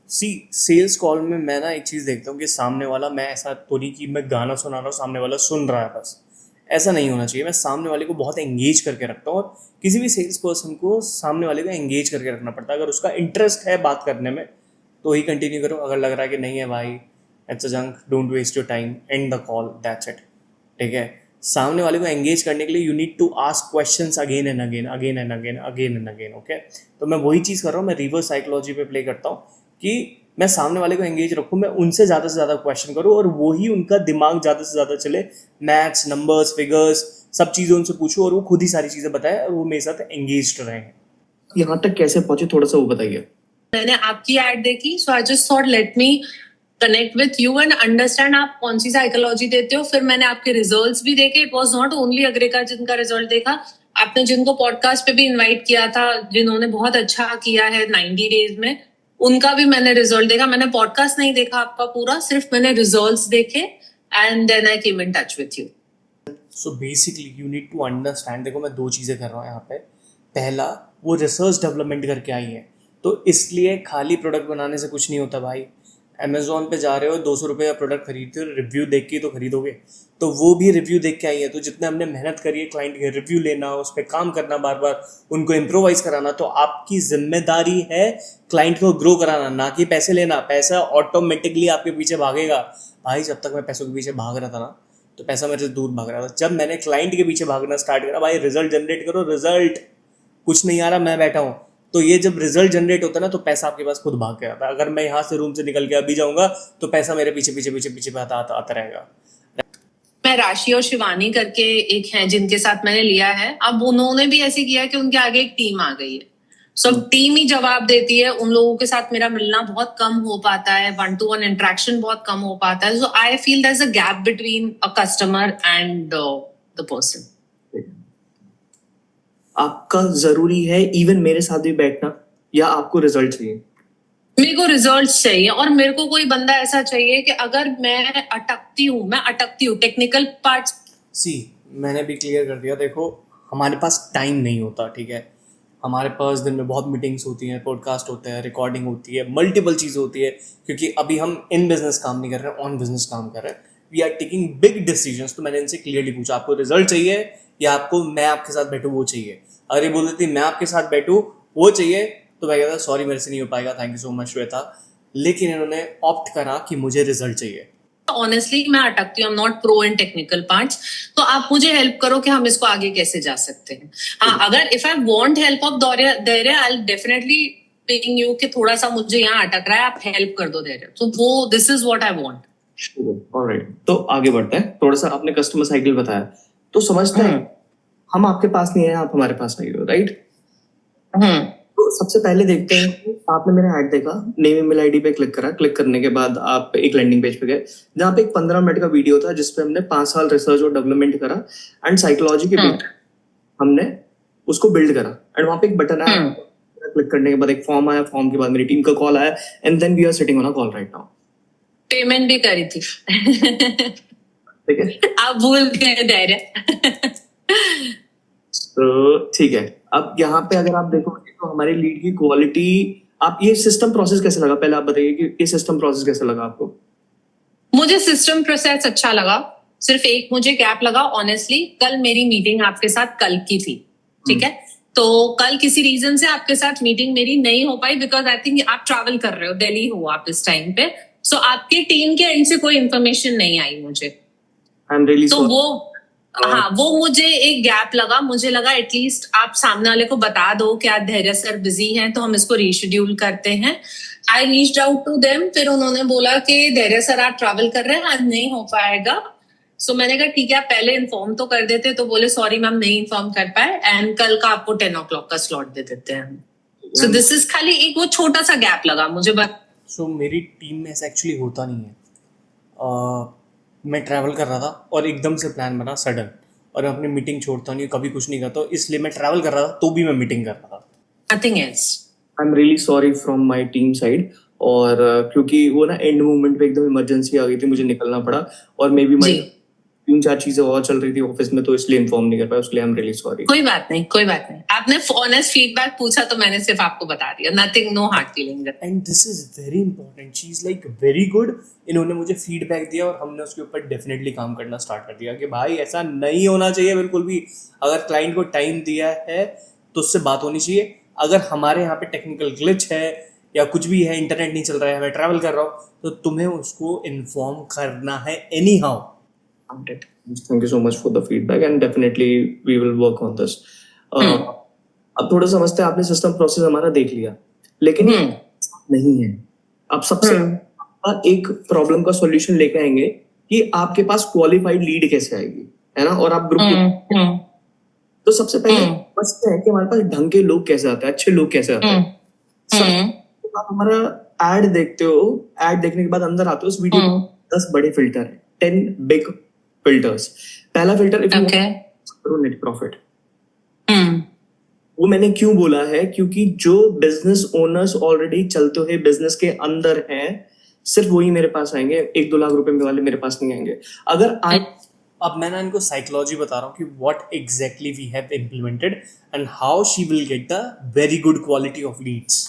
सेल्स कॉल में मैं ना एक चीज़ देखता हूँ कि सामने वाला, मैं ऐसा तो नहीं कि मैं गाना सुना रहा हूँ सामने वाला सुन रहा है बस, ऐसा नहीं होना चाहिए। मैं सामने वाले को बहुत एंगेज करके रखता हूँ, और किसी भी सेल्स पर्सन को सामने वाले को एंगेज करके रखना पड़ता है। अगर उसका इंटरेस्ट है बात करने में तो ही कंटिन्यू करो, अगर लग रहा है कि नहीं है भाई it's a junk, don't waste your time, end the call, that's it. ठीक है, सामने वाले को एंगेज करने के लिए you need to ask questions again and again, again and again, again and again. Okay, तो मैं वही चीज़ कर रहा हूँ, मैं रिवर्स साइकोलॉजी पे प्ले करता हूँ कि मैं सामने वाले को एंगेज रखूँ, मैं उनसे ज़्यादा से ज़्यादा क्वेश्चन करूँ और वही उनका दिमाग ज़्यादा से ज़्यादा चले, मैथ्स, नंबर्स, फिगर्स, सब चीज़ें उनसे पूछूँ और वो खुद ही सारी चीज़ें बताए और वो मेरे साथ एंगेज्ड रहे हैं। यहाँ तक कैसे पहुंचे, थोड़ा सा वो बताइए। मैंने आपकी ऐड देखी, so I just thought let me connect with you and understand आप कौन सी साइकोलॉजी देते हो। फिर मैंने आपके रिजल्ट्स भी देखे। इट वाज नॉट ओनली अग्रिका जिनका रिजल्ट देखा, आपने जिनको पॉडकास्ट पे भी इनवाइट किया था, जिन्होंने बहुत अच्छा किया है 90 डेज में, उनका भी मैंने रिजल्ट देखा। मैंने पॉडकास्ट नहीं देखा आपका पूरा, सिर्फ मैंने रिजल्ट्स देखे and then I came in touch with you. So basically you need to understand, देखो मैं दो चीज़ें कर रहा हूँ यहाँ पे। पहला, वो रिसर्च डेवलपमेंट करके आई है, तो इसलिए खाली प्रोडक्ट बनाने से कुछ नहीं होता भाई। अमेज़ॉन पे जा रहे हो, 200 रुपये का प्रोडक्ट खरीदते हो, रिव्यू देख के तो खरीदोगे, तो वो भी रिव्यू देख के आई है। तो जितने हमने मेहनत करी है, क्लाइंट के रिव्यू लेना, उस पर काम करना, बार बार उनको इम्प्रोवाइज़ कराना, तो आपकी जिम्मेदारी है क्लाइंट को ग्रो कराना, ना कि पैसे लेना। पैसा ऑटोमेटिकली आपके पीछे भागेगा भाई। जब तक मैं पैसों के पीछे भाग रहा था ना, तो पैसा मेरे से दूर भाग रहा था। जब मैंने क्लाइंट के पीछे भागना स्टार्ट करा, भाई रिजल्ट जनरेट करो, रिजल्ट कुछ नहीं आ रहा, मैं बैठा हूँ, तो ये जब रिजल्ट जनरेट होता है ना, तो पैसा आपके पास खुद भाग के आता है। अगर मैं यहाँ से रूम से निकल के अभी जाऊँगा तो पैसा मेरे पीछे पीछे पीछे पीछे आता रहेगा। मैं राशि और शिवानी करके एक हैं जिनके साथ मैंने लिया है। अब उन्होंने भी ऐसे किया कि उनके आगे एक टीम आ गई है, सो टीम ही जवाब देती है। उन लोगों के साथ मेरा मिलना बहुत कम हो पाता है, 1-to-1 इंटरेक्शन बहुत कम हो पाता है। So I feel there is a gap between a customer and the person. आपका जरूरी है इवन मेरे साथ भी बैठना, या आपको रिजल्ट चाहिए? मेरे को रिजल्ट्स चाहिए, और मेरे को कोई बंदा ऐसा चाहिए कि अगर मैं अटकती हूँ टेक्निकल पार्ट्स। मैंने भी क्लियर कर दिया। देखो, हमारे पास टाइम नहीं होता, ठीक है। हमारे पास दिन में बहुत मीटिंग्स होती हैं, पॉडकास्ट होते हैं, रिकॉर्डिंग होती है, मल्टीपल चीज़ें होती है, क्योंकि अभी हम इन बिजनेस काम नहीं कर रहे हैं, ऑन बिजनेस काम कर रहे हैं। We are taking big decisions, तो मैंने इनसे क्लियरली पूछा आपको रिजल्ट चाहिए या आपको मैं आपके साथ बैठूं वो चाहिए। अगर ये बोल देती मैं आपके साथ बैठूं वो चाहिए, तो मैं कहता सॉरी मेरे से नहीं हो पाएगा, thank you so much Shweta. लेकिन इन्होंने ऑप्ट करा कि मुझे रिजल्ट चाहिए। ऑनेस्टली मैं अटकती हूँ, आई am not pro in technical parts, तो आप मुझे हेल्प करो कि हम इसको आगे कैसे जा सकते हैं। हाँ, अगर if I want help of Dhairya, I will definitely ping you कि थोड़ा सा मुझे यहाँ अटक रहा है, आप हेल्प कर दो धैर्य। तो वो this is what I want. Alright, तो आगे बढ़ते हैं। थोड़ा सा आपने कस्टमर साइकिल बताया, तो समझते हैं हम आपके पास नहीं है, आप हमारे पास नहीं हो, राइट? तो सबसे पहले देखते हैं कि आपने मेरा ऐड देखा, नेम ईमेल आईडी पे क्लिक करा, क्लिक करने के बाद आप एक लैंडिंग पेज पे गए जहाँ पे एक 15 मिनट का वीडियो था जिसपे हमने 5 साल रिसर्च और डेवलपमेंट करा एंड साइकोलॉजी के बीच हमने उसको बिल्ड करा। एंड वहाँ पे एक बटन आया, क्लिक करने के बाद एक फॉर्म आया, फॉर्म के बाद मेरी टीम का कॉल आया and then we are sitting on a call right now. Payment भी करी थी। ठीक है, आप भूल गए धैर्य। तो ठीक है, अब यहाँ पे अगर आप देखोगे तो हमारी लीड की क्वालिटी, आप ये सिस्टम प्रोसेस कैसे लगा, पहले आप बताइए कि ये सिस्टम प्रोसेस कैसे लगा आपको? मुझे सिस्टम प्रोसेस अच्छा लगा, सिर्फ एक मुझे गैप लगा ऑनेस्टली। कल मेरी मीटिंग आपके साथ कल की थी, ठीक है, तो कल किसी रीजन से आपके साथ मीटिंग मेरी नहीं हो पाई, बिकॉज आई थिंक आप ट्रैवल कर रहे हो, दिल्ली हो आप इस टाइम पे, सो आपके टीम के एंड से कोई इन्फॉर्मेशन नहीं आई मुझे। आई एम रियली तो वो हाँ, वो मुझे एक गैप लगा। मुझे लगा एटलीस्ट आप सामने वाले को बता दो कि आज धैर्य सर बिजी हैं तो हम इसको रीशेड्यूल करते हैं। I reached out to them, फिर उन्होंने बोला कि धैर्य सर आज ट्रैवल कर रहे हैं, आज नहीं हो पाएगा। सो मैंने कहा ठीक है, आप पहले इन्फॉर्म तो कर देते। तो बोले सॉरी मैम, नहीं इन्फॉर्म कर पाए एंड कल का आपको 10 o'clock का स्लॉट दे देते हैं। सो दिस इज खाली एक वो छोटा सा गैप लगा मुझे। सो मेरी टीम में ऐसा एक्चुअली होता नहीं है। मैं ट्रैवल कर रहा था और एकदम से प्लान बना सडन, और मैं अपनी मीटिंग छोड़ता नहीं, कभी कुछ नहीं करता, इसलिए मैं ट्रैवल कर रहा था तो भी मैं मीटिंग कर रहा था। Nothing else. I am really sorry from my team side. और क्योंकि वो ना एंड मोमेंट पे एकदम इमरजेंसी आ गई थी, मुझे निकलना पड़ा, और मे बी जी, 3-4 चीजें और चल रही थी ऑफिस में, तो इसलिए इन्फॉर्म नहीं कर पाया, उसके लिए आई एम रियली सॉरी। कोई बात नहीं, कोई बात नहीं। आपने ऑनेस्ट फीडबैक पूछा तो मैंने सिर्फ आपको बता दिया, nothing, no hard feeling. And this is very important, she is like very good. इन्होंने मुझे फीडबैक दिया और हमने उसके ऊपर डेफिनेटली काम करना स्टार्ट कर दिया कि भाई ऐसा नहीं होना चाहिए बिल्कुल भी। अगर क्लाइंट को टाइम दिया है तो उससे बात होनी चाहिए। अगर हमारे यहाँ पे टेक्निकल ग्लिच है या कुछ भी है, इंटरनेट नहीं चल रहा है, मैं ट्रैवल कर रहा हूँ, तो तुम्हें उसको इन्फॉर्म करना है any how. Thank you so much for the feedback and definitely we will work on this. अब थोड़ा समझते हैं, आपने सिस्टम प्रोसेस हमारा देख लिया, लेकिन ये नहीं है। अब सबसे एक प्रॉब्लम का सॉल्यूशन लेके आएंगे कि आपके पास क्वालिफाइड लीड कैसे आएगी, है ना, और आप ग्रुप तो सबसे पहले समझते हैं कि हमारे पास ढंग के लोग कैसे आते हैं, अच्छे लोग कैसे आते हैं। आप हमारा एड देखते हो, एड देखने के बाद अंदर आते हो, उस वीडियो में 10 बड़े फिल्टर है, 10 बिग फिल्टर्स। पहला filter if you net profit. वो मैंने क्यों बोला है, क्योंकि जो बिजनेस ओनर्स ऑलरेडी चलते हुए बिजनेस के अंदर हैं, सिर्फ वही मेरे पास आएंगे, 1-2 लाख रुपए वाले मेरे पास नहीं आएंगे। अगर अब मैं ना इनको साइकोलॉजी बता रहा हूँ कि what exactly we have implemented and how she will get the very good quality of leads.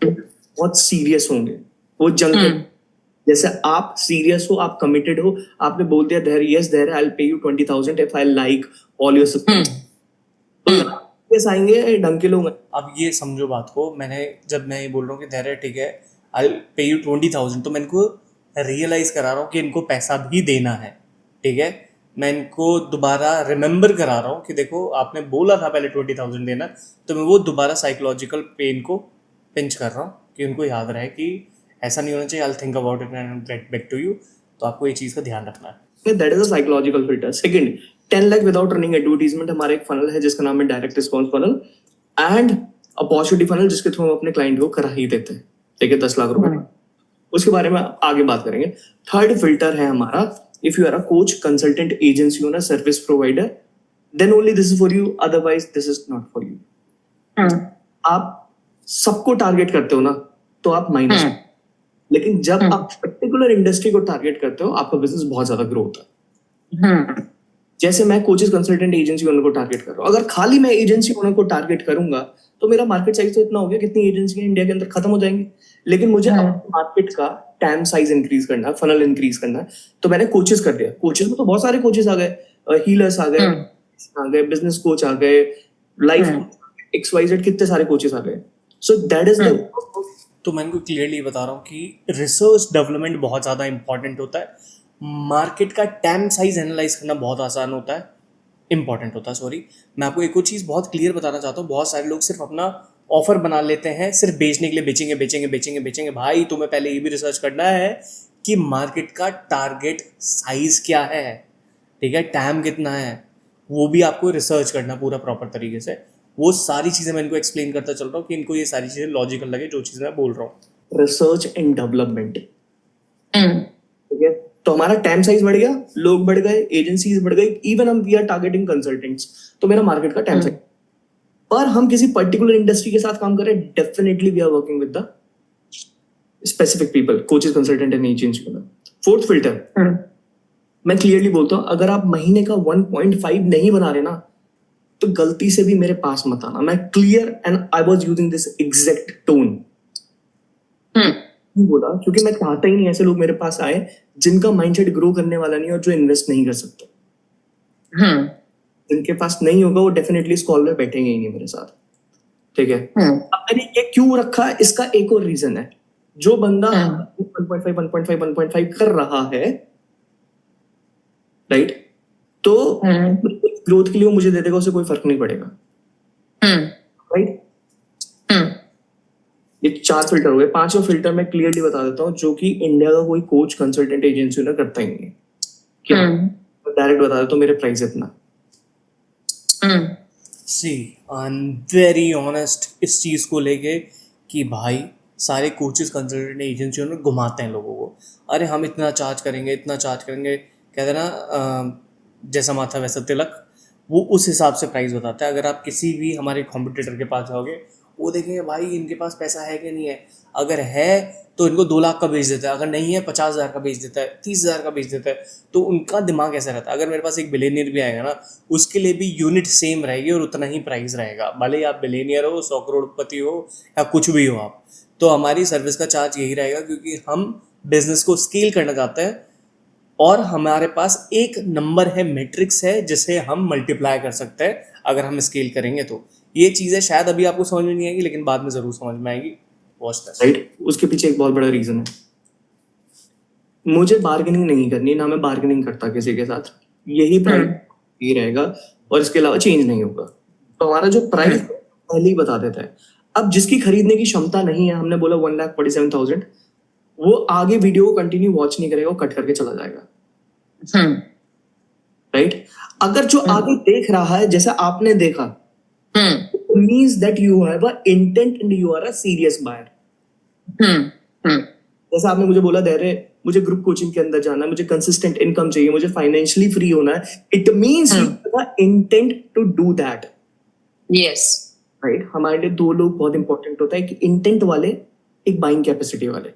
बहुत सीरियस होंगे वो जंग जैसे आप सीरियस हो, आप कमिटेड हो, आपने बोल दिया धैर्य, yes Dhairya, I will pay you 20,000 if I like all your support, तो आएंगे ढंग के लोग। अब ये समझो बात को, जब मैं ये बोल रहा हूँ कि धैर्य ठीक है आई विल पे यू 20,000, तो मैं इनको रियलाइज करा रहा हूँ कि इनको पैसा भी देना है, ठीक है। मैं इनको दोबारा रिमेंबर करा रहा हूँ कि देखो आपने बोला था पहले 20,000 देना, तो मैं वो दोबारा साइकोलॉजिकल पेन को पिंच कर रहा हूँ कि उनको याद रहे कि ऐसा नहीं होना चाहिए, I will think about it and get back to you. तो आपको ये चीज का ध्यान रखना है। That is a psychological filter. Second, 10 lakh without running advertisement, हमारा एक फनल है जिसका नाम है direct response funnel and opportunity funnel, जिसके थ्रू हम अपने क्लाइंट को करा ही देते हैं, ठीक है, 10 लाख रुपए। उसके बारे में आगे बात करेंगे। थर्ड फिल्टर है हमारा, if you are a coach, consultant, agency owner, service provider, then only this is for you, otherwise this is not for you. आप सबको टारगेट करते हो ना, तो आप माइनस, लेकिन जब आप पर्टिकुलर इंडस्ट्री को टारगेट करते हो, आपका बिजनेस बहुत ज्यादा ग्रो होता है। जैसे मैं कोचेस, कंसल्टेंट, एजेंसी ओनर को टारगेट कर रहा हूँ, अगर खाली मैं एजेंसी ओनर को टारगेट करूंगा तो मेरा मार्केट साइज तो इतना हो गया, कितनी एजेंसी इंडिया के अंदर खत्म हो जाएंगी। लेकिन मुझे अपने मार्केट का टैम साइज इंक्रीज करना है, फनल इंक्रीज करना है, तो मैंने कोचेस कर दिया। कोचेस में तो बहुत सारे कोचेस आ गए, हीलर्स आ गए, बिजनेस कोच आ गए, लाइफ XYZ, कितने सारे कोचेस आ गए। सो दैट इज द तो मैं इनको क्लियरली बता रहा हूँ कि रिसर्च डेवलपमेंट बहुत ज़्यादा इंपॉर्टेंट होता है, मार्केट का टाइम साइज एनालाइज करना बहुत आसान होता है, इंपॉर्टेंट होता है, सॉरी। मैं आपको एक और चीज़ बहुत क्लियर बताना चाहता हूँ, बहुत सारे लोग सिर्फ अपना ऑफर बना लेते हैं सिर्फ बेचने के लिए, बेचेंगे बेचेंगे बेचेंगे बेचेंगे। भाई तुम्हें पहले ये भी रिसर्च करना है कि मार्केट का टारगेट साइज क्या है, ठीक है, टाइम कितना है, वो भी आपको रिसर्च करना पूरा प्रॉपर तरीके से। वो सारी चीज़ें मैं इनको एक्सप्लेन करता चल रहा हूँ कि इनको ये सारी चीज़ें लॉजिकल लगे जो चीज़ मैं बोल रहा हूँ। रिसर्च एंड डेवलपमेंट, ठीक है। तो हमारा टाइम साइज बढ़ गया, लोग बढ़ गए, एजेंसीज बढ़ गई, इवन हम वी आर टारगेटिंग कंसल्टेंट्स, तो मेरा मार्केट का टाइम साइज। पर हम किसी पर्टिकुलर इंडस्ट्री के साथ काम कर रहे हैं, definitely we are working with the specific people, coaches, consultant and agency. Fourth filter, मैं क्लियरली बोलता हूँ, अगर आप महीने का 1.5 नहीं बना रहे ना, तो गलती से भी मेरे पास मत आना। मैं clear and I was using this exact tone बोला, क्योंकि मैं चाहता ही नहीं ऐसे लोग मेरे पास आए जिनका माइंडसेट ग्रो करने वाला नहीं और जो इन्वेस्ट नहीं कर सकते। जिनके पास नहीं होगा वो डेफिनेटली इस कॉल में बैठेंगे ही नहीं मेरे साथ, ठीक है। अब मैंने ये क्यों रखा, इसका एक और रीजन है। जो बंदा 1.5 कर रहा है, राइट, तो ग्रोथ के लिए वो मुझे दे देगा, उसे कोई फर्क नहीं पड़ेगा, राइट। ये 4 फिल्टर हो गए। 5वां फिल्टर मैं क्लियरली बता देता हूँ, जो कि इंडिया का कोई कोच, कंसल्टेंट, एजेंसी ना करता ही नहीं है। क्या डायरेक्ट बता देता हूँ, मेरे प्राइस इतना। सी आई एम वेरी ऑनेस्ट इस चीज़ को लेके कि भाई सारे कोचेस, कंसल्टेंट, एजेंसियों में घुमाते हैं लोगों को, अरे हम इतना चार्ज करेंगे, इतना चार्ज करेंगे, कहते हैं ना जैसा माथा वैसा तिलक, वो उस हिसाब से प्राइस बताता है। अगर आप किसी भी हमारे कॉम्पिटिटर के पास जाओगे, वो देखेंगे भाई इनके पास पैसा है कि नहीं है, अगर है तो इनको 2 लाख का बेच देता है, अगर नहीं है 50,000 का बेच देता है, 30,000 का बेच देता है। तो उनका दिमाग ऐसा रहता है, अगर मेरे पास एक बिलियनियर भी आएगा ना, उसके लिए भी यूनिट सेम रहेगी और उतना ही प्राइस रहेगा, भले ही आप बिलियनियर हो, 100 करोड़पति हो या कुछ भी हो आप। तो हमारी सर्विस का चार्ज यही रहेगा, क्योंकि हम बिजनेस को स्केल करना चाहते हैं और हमारे पास एक नंबर है, मैट्रिक्स है, जिसे हम मल्टीप्लाई कर सकते हैं अगर हम स्केल करेंगे। तो ये चीज़ें शायद अभी आपको समझ में नहीं आएगी, लेकिन बाद में जरूर समझ में आएगी। राइट, उसके पीछे एक बहुत बड़ा रीजन है, मुझे बार्गेनिंग नहीं करनी, ना मैं बार्गेनिंग करता किसी के साथ, यही प्राइस ही रहेगा और इसके अलावा चेंज नहीं होगा। तो हमारा जो प्राइस पहले ही बता देता है। अब जिसकी खरीदने की क्षमता नहीं है, हमने बोला 1,47,000, वो आगे वीडियो को कंटिन्यू वॉच नहीं करेगा, वो कट करके चला जाएगा, राइट। अगर जो आगे देख रहा है जैसा आपने देखा, means that you have a intent and you are a serious buyer. जैसा आपने मुझे बोला, धैर्य, मुझे ग्रुप कोचिंग के अंदर जाना है, मुझे कंसिस्टेंट इनकम चाहिए, मुझे फाइनेंशियली फ्री होना है, it means you have a intent to do that. Yes, right. हमारे लिए 2 लोग बहुत इंपॉर्टेंट होता है, कि इंटेंट वाले, एक बाइंग कैपेसिटी वाले।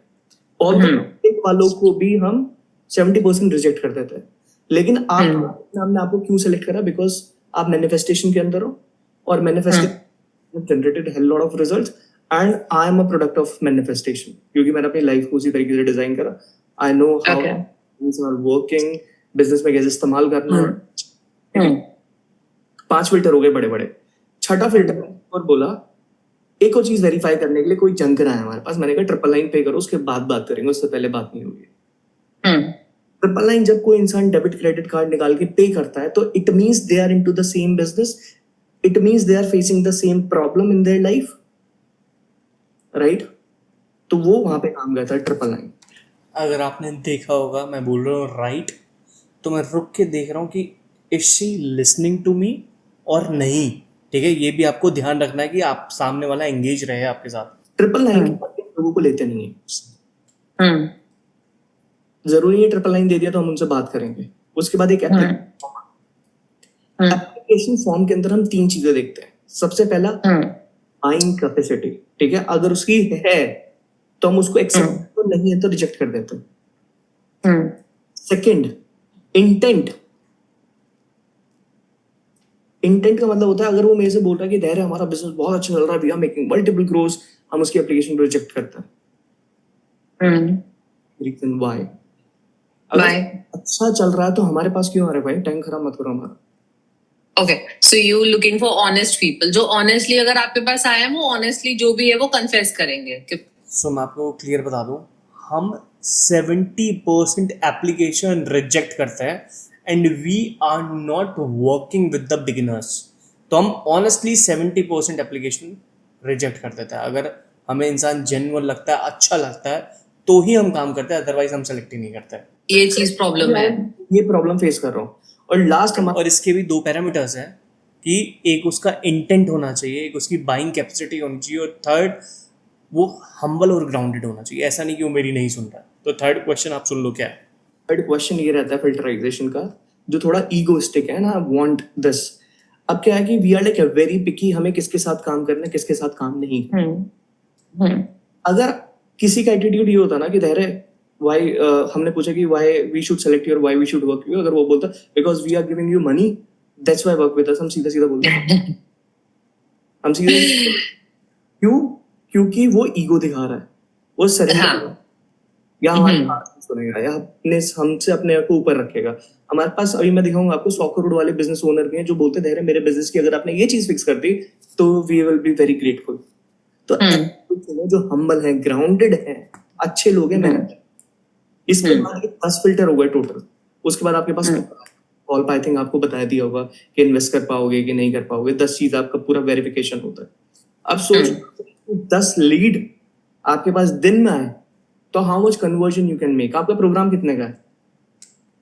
और इंटेंट वालों को भी हम 70% रिजेक्ट कर देते हैं। लेकिन हमने आपको क्यों सेलेक्ट करा? बिकॉज आप मैनिफेस्टेशन के अंदर हो, और manifestation generated hell lot of results, and I am a product of manifestation, क्योंकि मैंने अपनी लाइफ को उसी तरीके से डिजाइन करा। I know how things are working, business में कैसे इस्तेमाल करना है। 5 फिल्टर हो गए बड़े बड़े। 6ठा फिल्टर और बोला, एक और चीज वेरीफाई करने के लिए कोई जंक रहा है हमारे पास, मैंने कहा ट्रिपल लाइन पे करो, उसके बाद बात करेंगे, उससे पहले बात नहीं होगी। ट्रिपल लाइन, जब कोई इंसान डेबिट क्रेडिट कार्ड निकाल के पे करता है, तो it means they are into the same business, it means they are facing the same problem in their life, right? तो वो वहां पे काम करता है ट्रिपल लाइन। अगर आपने देखा होगा, मैं बोल रहा हूँ राइट, तो मैं रुक के देख रहा हूँ कि is she listening to me और नहीं, ठीक है। ये भी आपको ध्यान रखना है कि आप सामने वाला एंगेज रहे आपके साथ। ट्रिपल लाइन लोगों को लेते नहीं है, जरूरी है ट्रिपल लाइन दे दिया तो हम उनसे बात करेंगे। उसके बाद एक एप्लीकेशन फॉर्म के अंदर हम 3 चीजें देखते हैं। सबसे पहला बाइंग कैपेसिटी, ठीक है, अगर उसकी है तो हम उसको एक्सेप्ट, तो नहीं है तो रिजेक्ट कर देते हैं। Second, intent. इंटेंट का मतलब होता है, अगर वो मेरे से बोल रहा है कि धैर्य हमारा बिजनेस बहुत अच्छा चल रहा है, we are making multiple growth, हम उसकी एप्लीकेशन को रिजेक्ट करते हैं। Reason why. अगर Why? अच्छा चल रहा है तो हमारे पास क्यों आ रहा है भाई? टाइम खराब मत करो हमारा। Okay, so you looking for honest people जो honestly अगर आपके पास आए हैं वो honestly जो भी है वो confess करेंगे कि सो मैं आपको क्लियर बता दूं, हम 70% एप्लीकेशन रिजेक्ट करते हैं and we are not working with the beginners. तो हम ऑनेस्टली 70% एप्लीकेशन रिजेक्ट कर देते हैं। अगर हमें इंसान जेन्युइन लगता है, अच्छा लगता है, तो ही हम काम करते हैं, अदरवाइज हम सेलेक्ट ही नहीं करते। ये चीज प्रॉब्लम है। ये प्रॉब्लम फेस कर रहा हूँ। और लास्ट हमारा और इसके भी 2 पैरामीटर्स हैं कि एक उसका इंटेंट होना चाहिए, एक उसकी बाइंग कैपेसिटी होनी चाहिए, और थर्ड वो हम्बल और ग्राउंडेड होना चाहिए। ऐसा नहीं कि वो मेरी नहीं सुन रहा। तो थर्ड क्वेश्चन आप सुन लो क्या है। थर्ड क्वेश्चन ये रहता है फिल्टराइजेशन का, जो थोड़ा ईगोइस्टिक है ना, वांट दिस। अब क्या है कि we are like very picky, हमें किसके साथ काम करना है, किसके साथ काम नहीं। अगर किसी का एटीट्यूड ये होता ना कि धैर्य वाई, हमने पूछा कि why we should select you और why we should work you, अगर वो बोलता because we are giving you money that's why work with us, हम सीधा सीधा बोलते हैं। हम सीधा क्यों? क्योंकि वो ईगो दिखा रहा है, वो सरेंडर हाँ। या हमारे बात नहीं सुनेगा, या अपने हमसे अपने आप को ऊपर रखेगा। हमारे पास अभी मैं दिखाऊंगा आपको 100 करोड़ वाले बिजनेस ओनर भी हैं जो बोलते हैं मेरे बिजनेस की अगर आपने ये चीज फिक्स कर दी तो we will be very grateful. तो जो हम्बल है, ग्राउंडेड है, अच्छे लोग हैं, मैनेजर। इसके बाद 10 फिल्टर हो गए टोटल। उसके बाद आपके पास कॉल पे आई थिंक आपको बताया दिया होगा कि इन्वेस्ट कर पाओगे कि नहीं कर पाओगे। 10 चीज आपका पूरा वेरिफिकेशन होता है। अब सोच 10 लीड आपके पास दिन में आए तो how much conversion you can make. आपका प्रोग्राम कितने का है?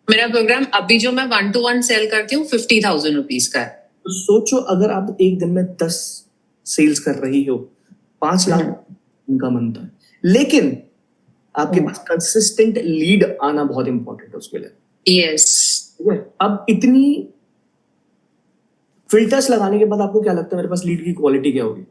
मेरा प्रोग्राम अभी जो मैं 1-to-1 सेल करती हूँ 50,000 रुपीज का है। तो सोचो अगर आप एक दिन में 10 सेल्स कर रही हो, 5 लाख इनकम बनता है। लेकिन आपके पास कंसिस्टेंट लीड आना बहुत इंपॉर्टेंट है उसके लिए। यस। ठीक है, अब इतनी फिल्टर्स लगाने के बाद आपको क्या लगता है मेरे पास लीड की क्वालिटी क्या होगी?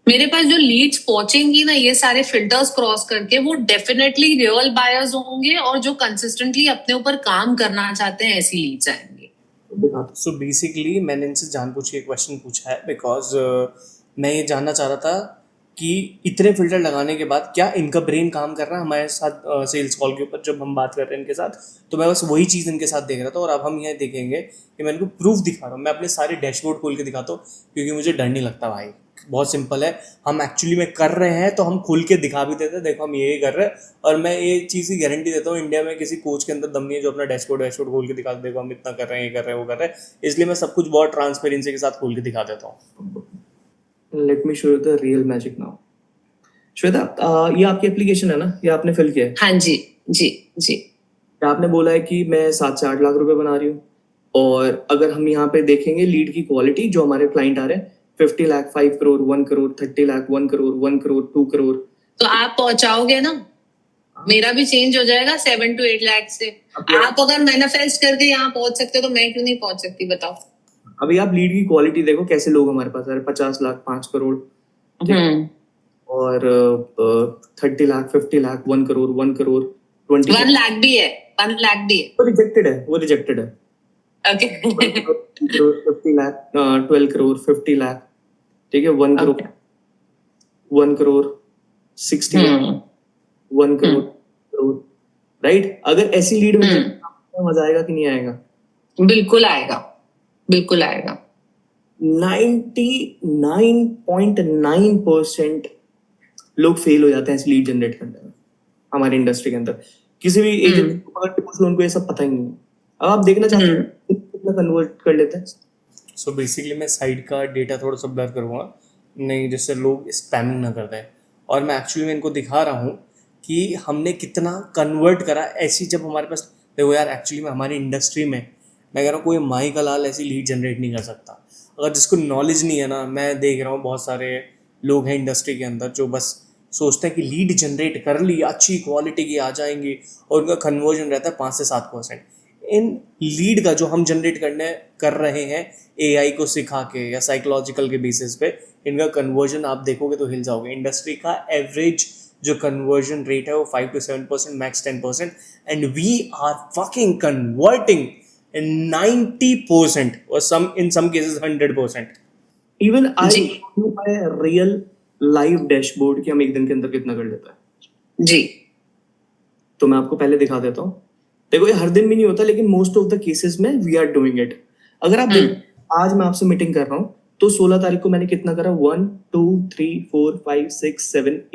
मेरे पास जो लीड्स पहुंचेंगी ना ये सारे फिल्टर्स क्रॉस करके, वो डेफिनेटली रियल बायर्स होंगे और जो कंसिस्टेंटली अपने ऊपर काम करना चाहते हैं ऐसी लीड्स आएंगी। सो बेसिकली मैंने इनसे जानबूझ के क्वेश्चन पूछा है बिकॉज मैं ये जानना चाह रहा था कि इतने फिल्टर लगाने के बाद क्या इनका ब्रेन काम कर रहा है हमारे साथ सेल्स कॉल के ऊपर जब हम बात कर रहे हैं इनके साथ। तो मैं बस वही चीज़ इनके साथ देख रहा था और अब हम यह देखेंगे कि मैं इनको प्रूफ दिखा रहा हूँ। मैं अपने सारे डैशबोर्ड खोल के दिखाता हूँ क्योंकि मुझे डर नहीं लगता भाई। बहुत सिंपल है, हम एक्चुअली में कर रहे हैं तो हम खुल के दिखा भी देते हैं, देखो हम ये कर रहे हैं। और मैं ये चीज़ की गारंटी देता हूँ, इंडिया में किसी कोच के अंदर दम नहीं है जो अपना डैशबोर्ड खोल के दिखा देखो हम इतना कर रहे हैं, ये कर रहे हैं, वो कर रहे हैं। इसलिए मैं सब कुछ बहुत ट्रांसपेरेंसी के साथ खोल के दिखा देता हूँ। Let me show you the real magic now. Shweta, ये आपकी एप्लीकेशन है ना, ये आपने फिल किया है? हाँ जी जी जी। आपने बोला है कि मैं 7 से 8 लाख रुपए बना रही हूँ, और अगर हम यहाँ पे देखेंगे लीड की क्वालिटी जो हमारे क्लाइंट आ रहे हैं 50 लाख, 5 करोड़, 1 करोड़, 30 लाख, 1 करोड़, 1 करोड़, 2 करोड़, तो आप पहुंचाओगे ना, मेरा भी चेंज हो जाएगा 7 to 8 लाख से। आप अगर मैनिफेस्ट करके यहाँ पहुंच सकते हो तो मैं क्यों नहीं पहुंच सकती, बताओ। अभी आप लीड की क्वालिटी देखो, कैसे लोग हमारे पास आ रहे हैं। 50 लाख, 5 करोड़, और 30 लाख, 50 लाख, 1 करोड़, 1 करोड़, 20 1 लाख भी है, 1 लाख भी है। वो रिजेक्टेड है, वो रिजेक्टेड है। ओके 50 लाख, 12 करोड़, 50 लाख, ठीक है, 1 करोड़, 1 करोड़, 60 लाख, 1 करोड़, राइट। अगर ऐसी लीड में मजा आएगा कि नहीं आएगा? बिल्कुल आएगा, बिल्कुल आएगा। 99.9% लोग फेल हो जाते हैं ऐसी लीड जनरेट करने में हमारी इंडस्ट्री के अंदर। किसी भी एजेंट को पकड़ के पूछ लो, उनको ये सब पता ही नहीं है। अब आप देखना चाहते हैं कितना कन्वर्ट कर लेते हैं। सो बेसिकली मैं साइड का डेटा थोड़ा सा ब्लर करूँगा, नहीं जिससे लोग स्पैमिंग ना कर दें। और मैं एक्चुअली में इनको दिखा रहा हूँ कि हमने कितना कन्वर्ट करा ऐसी। जब हमारे पास देखो यार, एक्चुअली में हमारी इंडस्ट्री में मैं कह रहा हूँ कोई माही का लाल ऐसी लीड जनरेट नहीं कर सकता। अगर जिसको नॉलेज नहीं है ना, मैं देख रहा हूँ बहुत सारे लोग हैं इंडस्ट्री के अंदर जो बस सोचते हैं कि लीड जनरेट कर ली, अच्छी क्वालिटी की आ जाएंगी, और उनका कन्वर्जन रहता है 5 से 7%। इन लीड का जो हम जनरेट कर रहे हैं AI को सिखा के या साइकोलॉजिकल के बेसिस पे, इनका कन्वर्जन आप देखोगे तो हिल जाओगे। इंडस्ट्री का एवरेज जो कन्वर्जन रेट है वो 5 to 7%, max 10%, and we are fucking converting in 90% or in some cases 100%. Even I show you my real live dashboard कि हम एक दिन के अंदर कितना कर लेते हैं। जी। तो मैं आपको पहले दिखा देता हूँ। देखो ये हर दिन भी नहीं होता, लेकिन मोस्ट ऑफ द केसेस में वी आर डूइंग इट। अगर आप देखो आज मैं आपसे मीटिंग कर रहा हूँ तो 16 तारीख को मैंने कितना करा, 1 2 3 4 5 6 7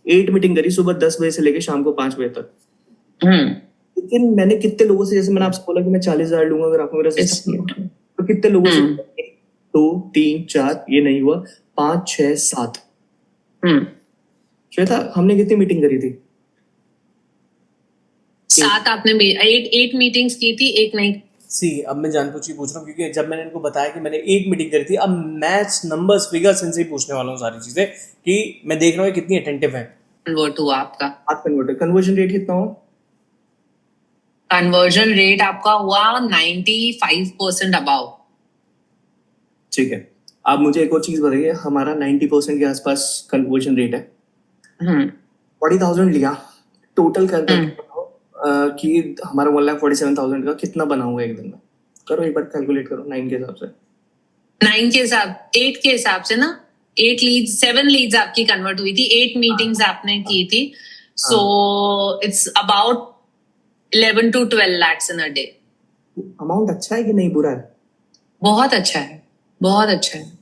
8 मीटिंग करी सुबह 10 बजे से लेके शाम को 5 बजे तक। लेकिन मैंने कितने लोगों से, जैसे मैंने आपसे बोला कि मैं 40,000 लूंगा अगर आपको मेरा सिस्टम, तो कितने लोगों से 1 2 3 4 ये नहीं हुआ, 5 6 7। श्वेता हमने कितनी मीटिंग करी थी? 7 आपने 8 मीटिंग्स की थी, एक नहीं। सी अब मैं जानबूझ के पूछ रहा हूँ क्योंकि जब मैंने इनको बताया कि मैंने एक मीटिंग करी थी, अब मैथ्स नंबर्स फिगर्स इनसे ही पूछने वाला हूँ सारी चीजें कि मैं देख रहा हूँ कितनी अटेंटिव है। कन्वर्ट हुआ आपका? आप कन्वर्जन रेट कितना हो? कन्वर्जन रेट आपका हुआ 95% अबाव। ठीक है, आप मुझे एक और चीज बताइए, हमारा 90% के आसपास कन्वर्जन रेट है। 40,000 लिया टोटल कर कि हमारा 1,47,000 का कितना बना हुआ है एक दिन में? करो एक बार कैलकुलेट करो 9 के हिसाब से। 9 के हिसाब 8 के हिसाब से ना, 8 लीड्स 7 लीड्स आपकी कन्वर्ट हुई थी, 8 मीटिंग्स आपने की थी, so it's about 11 to 12 lakhs in a day। Amount अच्छा है कि नहीं बुरा है? बहुत अच्छा है, बहुत अच्छा है।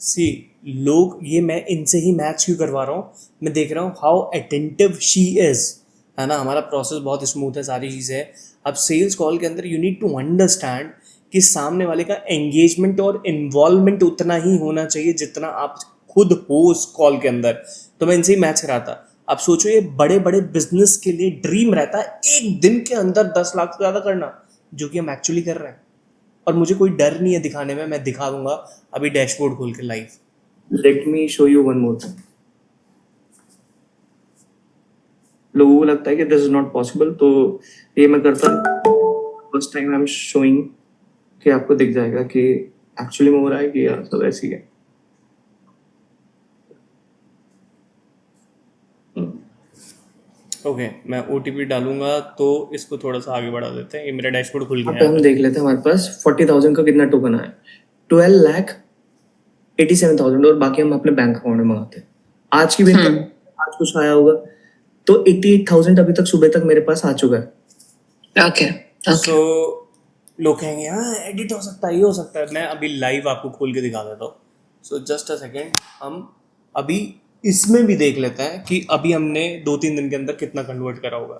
सी लोग, ये मैं इनसे ही मैच क्यों करवा रहा हूँ, मैं देख रहा हूँ हाउ अटेंटिव शी इज, है ना। हमारा प्रोसेस बहुत स्मूथ है, सारी चीज़ें है। अब सेल्स कॉल के अंदर यू नीड टू अंडरस्टैंड कि सामने वाले का एंगेजमेंट और इन्वॉल्वमेंट उतना ही होना चाहिए जितना आप खुद हो उस कॉल के अंदर। तो मैं इनसे ही मैच कराता। आप सोचो ये बड़े बड़े बिजनेस के लिए ड्रीम रहता है एक दिन के अंदर 10 लाख से ज़्यादा करना, जो कि हम एक्चुअली कर रहे हैं। और मुझे कोई डर नहीं है दिखाने में, मैं दिखा दूंगा अभी डैशबोर्ड खोल के live. Let me show you one more thing. लोगों को लगता है कि दिस इज नॉट पॉसिबल, तो ये मैं करता हूँ first time I am showing कि आपको दिख जाएगा कि एक्चुअली में हो रहा है कि यार सब ऐसी है। ओके, मैं OTP डालूंगा तो इसको थोड़ा सा आगे बढ़ा देते हैं। ये मेरा डैशबोर्ड खुल यहाँ गया पे है। हम देख लेते हैं हमारे पास 40,000 का कितना टोकन आया, 12,87,000, और बाकी हम अपने बैंक अकाउंट में मंगाते हैं। आज की भी आज कुछ आया होगा तो 88,000 अभी तक सुबह तक मेरे पास आ चुका है। ओके सो लोग कहेंगे हाँ एडिट हो सकता है, ये हो सकता है। मैं अभी लाइव आपको खोल के दिखा देता हूँ। सो जस्ट अ सेकेंड, हम अभी इसमें भी देख लेते हैं कि अभी हमने 2-3 दिन के अंदर कितना कन्वर्ट करा होगा।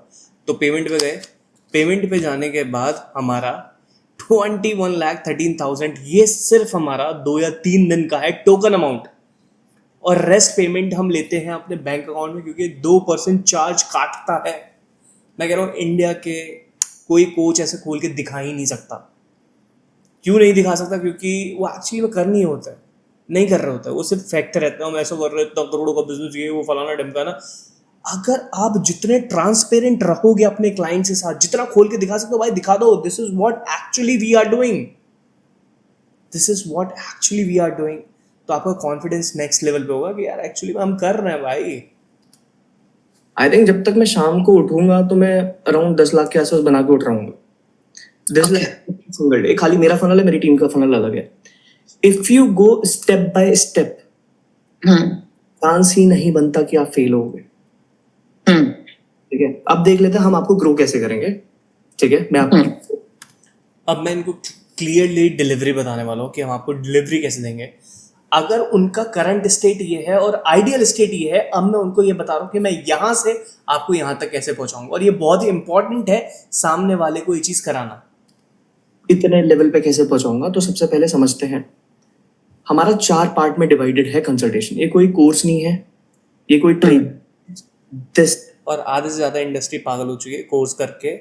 तो पेमेंट पे गए, पेमेंट पे जाने के बाद हमारा 21,13,000 ये सिर्फ हमारा 2 या 3 दिन का है टोकन अमाउंट, और रेस्ट पेमेंट हम लेते हैं अपने बैंक अकाउंट में क्योंकि 2% चार्ज काटता है। मैं कह रहा हूँ इंडिया के कोई कोच ऐसे खोल के दिखा ही नहीं सकता। क्यों नहीं दिखा सकता? क्योंकि वो एक्चुअली में कर नहीं होता है, नहीं कर रहा होता है, वो सिर्फ फैक्ट रहता है हम ऐसा कर रहे हैं, इतना करोड़ों का बिजनेस, ये वो फलाना ढमकाना। अगर आप जितने ट्रांसपेरेंट रहोगे अपने क्लाइंट के साथ, जितना खोल के दिखा सकते हो भाई दिखा दो। This is what actually we are doing, this is what actually we are doing. तो आपका कॉन्फिडेंस नेक्स्ट लेवल पे होगा कि यार एक्चुअली हम कर रहे हैं भाई। आई थिंक जब तक मैं शाम को उठूंगा तो मैं अराउंड 10 लाख के आसपास बना के उठ रहा हूँ। 10 लाख सिंगल डे। खाली मेरा फनल है, मेरी टीम का फनल अलग है। If you go step by step, chance ही नहीं बनता कि आप फेल होगे। ठीक है, अब देख लेते हैं हम आपको ग्रो कैसे करेंगे। ठीक है, मैं आपको अब मैं इनको क्लियरली डिलीवरी बताने वाला हूँ कि हम आपको डिलीवरी कैसे देंगे। अगर उनका करंट स्टेट ये है और आइडियल स्टेट ये है, अब मैं उनको ये बता रहा हूँ कि मैं यहाँ से आपको यहाँ तक कैसे पहुँचाऊंगा। और ये बहुत ही इंपॉर्टेंट है सामने वाले को ये चीज़ कराना। इतने लेवल पे कैसे पहुंचाऊंगा, तो सबसे पहले समझते हैं हमारा 4 पार्ट में डिवाइडेड है कंसल्टेशन। ये कोई कोर्स नहीं है, ये कोई दिस और आधे से ज़्यादा इंडस्ट्री पागल हो चुकी है, कोर्स करके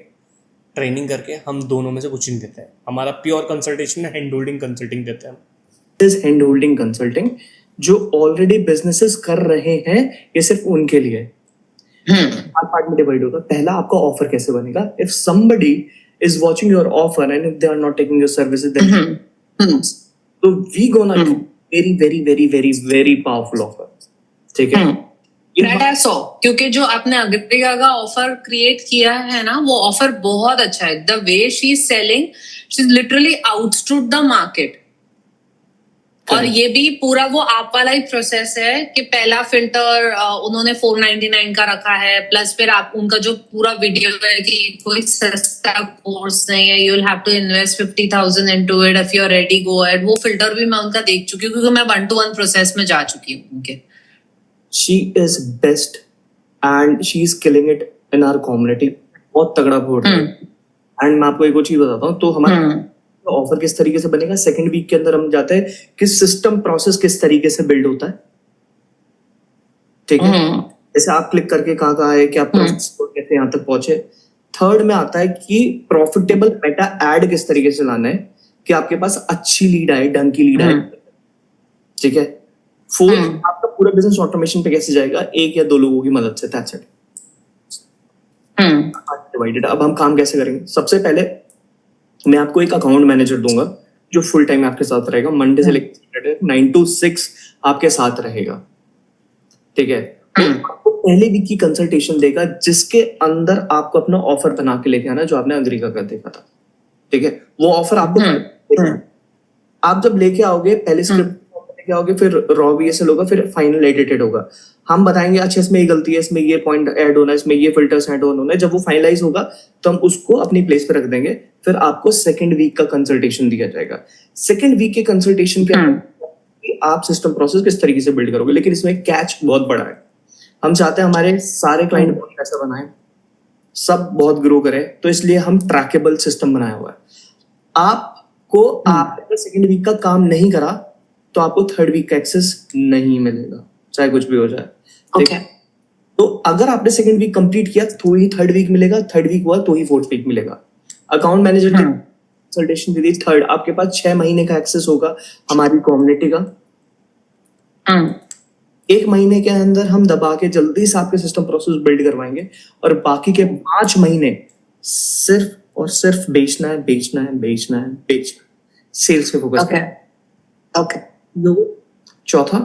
ट्रेनिंग करके हम दोनों में से कुछ नहीं देते हैं। हमारा प्योर कंसल्टेशन है, हैंड होल्डिंग कंसल्टिंग देते हैं। इज हैंड होल्डिंग कंसल्टिंग, जो ऑलरेडी बिजनेसेस कर रहे हैं, ये सिर्फ उनके लिए है। 4 पार्ट में डिवाइड होगा। पहला आपका ऑफर कैसे बनेगा। If somebody is watching your offer and if they are not taking your services, then so we gonna very powerful offer. ठीक है, That I saw, क्योंकि जो आपने अग्रिका का ऑफर क्रिएट किया है ना, वो ऑफर बहुत अच्छा है। The way she is selling, she is literally outstood the market. और ये भी पूरा वो आप वाला ही प्रोसेस है कि पहला फिल्टर उन्होंने 499 का रखा है, प्लस फिर आप उनका जो पूरा वीडियो है कि कोई सस्ता कोर्स नहीं है, you will have to invest 50,000 into it if you are ready go ahead, वो फिल्टर भी मैं उनका देख चुकी हूँ क्योंकि मैं 1-to-1 प्रोसेस में जा चुकी हूँ उनके। She is best and she is killing it in our community. बहुत तगड़ा बोल रही है। एंड मैं आपको एक और चीज बताता हूँ, तो हमारा ऑफर किस तरीके से बनेगा, सेकंड वीक के अंदर हम जाते हैं कि सिस्टम प्रोसेस किस तरीके से बिल्ड होता है, ठीक है। जैसे आप क्लिक करके कहाँ आए, क्या प्रोसेस कैसे यहाँ तक पहुंचे। थर्ड में आता है कि प्रॉफिटेबल मेटा एड किस तरीके से लाना है कि आपके पास अच्छी लीड आए, ढंग की लीड आए, ठीक है। फोर्थ, आपका पूरा बिजनेस ऑटोमेशन पे कैसे जाएगा, एक या दो लोगों की मदद से, दैट्स इट। डिवाइडेड। अब हम काम कैसे करेंगे, सबसे पहले मैं आपको एक अकाउंट मैनेजर दूंगा जो फुल टाइम आपके साथ रहेगा, मंडे से लेकर 9 to 6 आपके साथ रहेगा, ठीक है। तो आपको पहले वीक की कंसल्टेशन देगा जिसके अंदर आपको अपना ऑफर बना के लेके आना जो आपने अग्री का कर देखा था, ठीक है। वो ऑफर आपको आप जब लेके आओगे, पहले स्क्रिप्ट लेके आओगे, फिर रॉ VSL होगा, फिर फाइनल एडिटेड होगा। हम बताएंगे अच्छा इसमें ये गलती है, इसमें ये पॉइंट ऐड होना है, इसमें ये फिल्टर्स ऐड होना है। जब वो फाइनलाइज होगा तो हम उसको अपनी प्लेस पे रख देंगे, फिर आपको सेकंड वीक का कंसल्टेशन दिया जाएगा। सेकंड वीक के कंसल्टेशन के कि आप सिस्टम प्रोसेस किस तरीके से बिल्ड करोगे। लेकिन इसमें कैच बहुत बड़ा है, हम चाहते हैं हमारे सारे क्लाइंट बहुत पैसा बनाए, सब बहुत ग्रो करें, तो इसलिए हम ट्रैकेबल सिस्टम बनाया हुआ है। आपको आपने सेकंड वीक का काम नहीं करा तो आपको थर्ड वीक का एक्सेस नहीं मिलेगा, चाहे कुछ भी हो जाए, ठीक है। तो अगर आपने सेकंड वीक कंप्लीट किया तो ही थर्ड वीक मिलेगा, थर्ड वीक हुआ तो ही फोर्थ वीक मिलेगा। अकाउंट मैनेजर की कंसल्टेशन दी थर्ड, आपके पास 6 महीने का एक्सेस होगा हमारी कम्युनिटी का। 1 महीने के अंदर हम दबा के जल्दी से आपके सिस्टम प्रोसेस बिल्ड करवाएंगे, और बाकी के 5 महीने सिर्फ और सिर्फ बेचना है, बेचना है, बेचना है, बेचना, सेल्स पे फोकस करना। ओके। चौथा,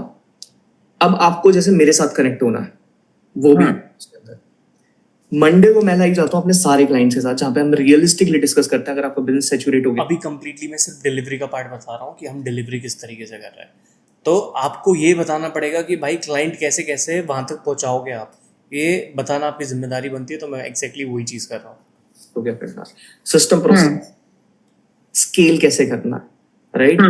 अब आपको जैसे मेरे साथ कनेक्ट होना है, वो भी मंडे को मैं लाइव जाता हूँ अपने सारे क्लाइंट्स के साथ, जहाँ पे हम रियलिस्टिकली डिस्कस करते हैं अगर आपका बिजनेस सैचुरेट हो गया। अभी कंप्लीटली मैं सिर्फ डिलीवरी का पार्ट बता रहा हूँ कि हम डिलीवरी किस तरीके से कर रहे हैं। तो आपको ये बताना पड़ेगा कि भाई क्लाइंट कैसे कैसे वहां तक पहुंचाओगे आप, ये बताना आपकी जिम्मेदारी बनती है। तो मैं एक्जैक्टली वही चीज कर रहा हूँ। तो क्या करना, सिस्टम प्रोसेस स्केल कैसे करना, राइट,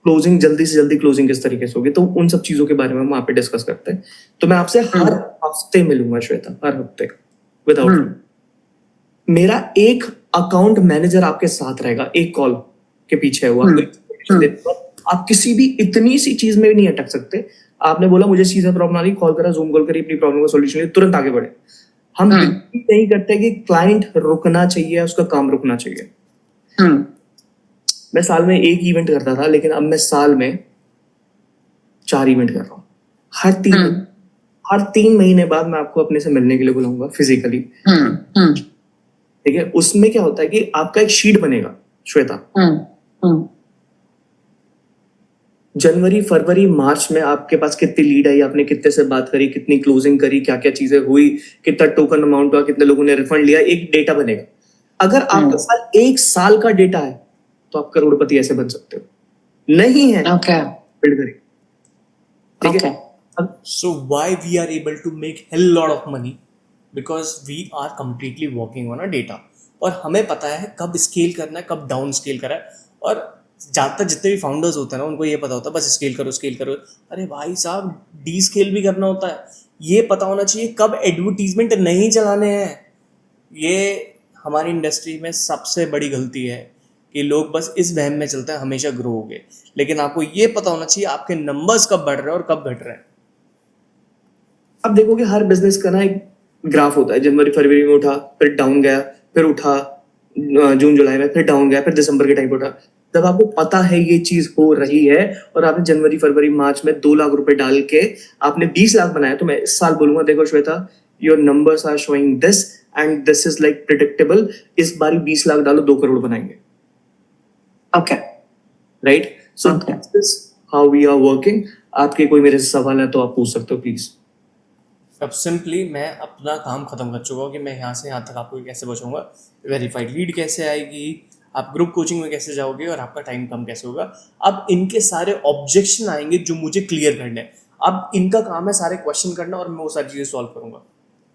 क्लोजिंग जल्दी से जल्दी क्लोजिंग किस तरीके से होगी, तो उन सब चीजों के बारे में हम वहां पे डिस्कस करते हैं। तो मैं आपसे हर हफ्ते मिलूंगा श्वेता, हर हफ्ते विदाउट। मेरा एक अकाउंट मैनेजर आपके साथ रहेगा, एक कॉल के पीछे है वो आपको। आप किसी भी इतनी सी चीज में भी नहीं अटक सकते। आपने बोला मुझे चीज में प्रॉब्लम आ रही, कॉल करा, जूम कॉल करी, अपनी प्रॉब्लम का सॉल्यूशन लिया, तुरंत आगे बढ़े। हम नहीं करते कि क्लाइंट रुकना चाहिए, उसका काम रुकना चाहिए। मैं साल में 1 इवेंट करता था, लेकिन अब मैं साल में 4 इवेंट कर रहा हूँ। हर 3 महीने बाद मैं आपको अपने से मिलने के लिए बुलाऊंगा फिजिकली, ठीक है। उसमें क्या होता है कि आपका एक शीट बनेगा श्वेता, जनवरी, फरवरी, मार्च में आपके पास कितनी लीड आई, आपने कितने से बात करी, कितनी क्लोजिंग करी, क्या क्या चीजें हुई, कितना टोकन अमाउंट हुआ, कितने लोगों ने रिफंड लिया, एक डेटा बनेगा। अगर आपके पास 1 साल का डेटा है तो आप करोड़पति ऐसे बन सकते हो। नहीं है, बिल्ड करिए, ठीक है। So why we are able to make hell lot of money? Because we are completely working on a data. और हमें पता है कब स्केल करना है, कब डाउन स्केल करना है। और ज़्यादातर जितने भी फाउंडर्स होते हैं ना, उनको ये पता होता है बस स्केल करो, स्केल करो। अरे भाई साहब, डी स्केल भी करना होता है। ये पता होना चाहिए कब एडवर्टीजमेंट नहीं चलाने हैं। ये हमारी इंडस्ट्री में सबसे बड़ी गलती है कि लोग बस इस वहम में चलते हैं हमेशा ग्रो हो गए। लेकिन आपको ये पता होना चाहिए आपके नंबर्स कब बढ़ रहे हैं और कब घट रहे हैं। अब देखोगे हर बिजनेस का ना एक ग्राफ होता है, जनवरी फरवरी में उठा, फिर डाउन गया, फिर उठा जून जुलाई में, फिर डाउन गया, फिर दिसंबर के टाइम पे उठा। जब आपको पता है ये चीज हो रही है और आपने जनवरी फरवरी मार्च में 2 लाख रुपए डाल के आपने 20 लाख बनाया, तो मैं इस साल बोलूंगा देखो Shweta, your numbers are showing this and this is like predictable. इस बार 20 लाख डालो, 2 करोड़ बनाएंगे। Okay, right. So this is how we are working. आपके कोई मेरे से सवाल है तो आप पूछ सकते हो प्लीज। अब सिंपली मैं अपना काम खत्म कर चुका हूँ कि मैं यहाँ से यहाँ तक आपको कैसे बचाऊंगा, वेरीफाइड लीड कैसे आएगी, आप ग्रुप कोचिंग में कैसे जाओगे और आपका टाइम कम कैसे होगा। अब इनके सारे ऑब्जेक्शन आएंगे जो मुझे क्लियर करने हैं। अब इनका काम है सारे क्वेश्चन करना और मैं वो सारी चीजें सॉल्व करूंगा।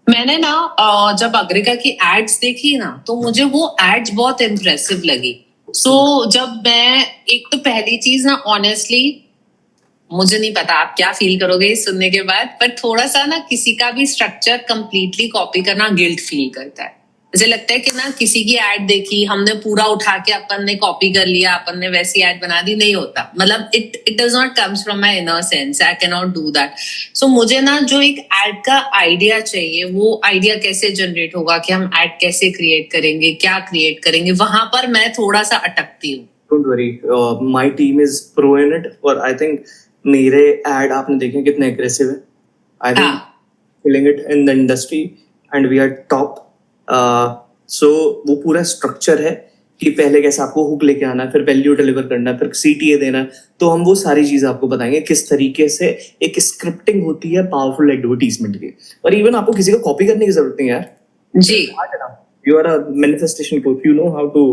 मैंने ना जब अग्रिका की एड्स देखी ना तो मुझे वो एड्स बहुत इम्प्रेसिव लगी। जब मैं एक तो पहली चीज ना ऑनेस्टली मुझे नहीं पता आप क्या फील करोगे इस सुनने के बाद, पर थोड़ा सा ना किसी का भी स्ट्रक्चर कंप्लीटली कॉपी करना गिल्ट फील करता है। मुझे लगता है कि ना किसी की एड देखी हमने पूरा उठा के अपन ने कॉपी कर लिया, अपन ने वैसी एड बना दी, नहीं होता। मतलब it does not comes from my inner sense, I can not do that. So मुझे ना जो एक एड का आइडिया चाहिए, वो आइडिया कैसे जनरेट होगा, कि हम एड कैसे क्रिएट करेंगे, क्या क्रिएट करेंगे, वहां पर मैं थोड़ा सा अटकती हूँ। Don't worry, my team is pro in it. और आई थिंक मेरे एड आपने देखे कितने एग्रेसिव है। I think killing it in the industry and we are top. So वो पूरा स्ट्रक्चर है कि पहले कैसे आपको हुक लेके आना है, फिर वैल्यू डिलीवर करना है, फिर CTA देना है। तो हम वो सारी चीजें आपको बताएंगे किस तरीके से एक स्क्रिप्टिंग होती है पावरफुल एडवर्टीजमेंट की। और इवन आपको किसी को कॉपी करने की जरूरत नहीं है यार जी। You are a manifestation coach, you know how to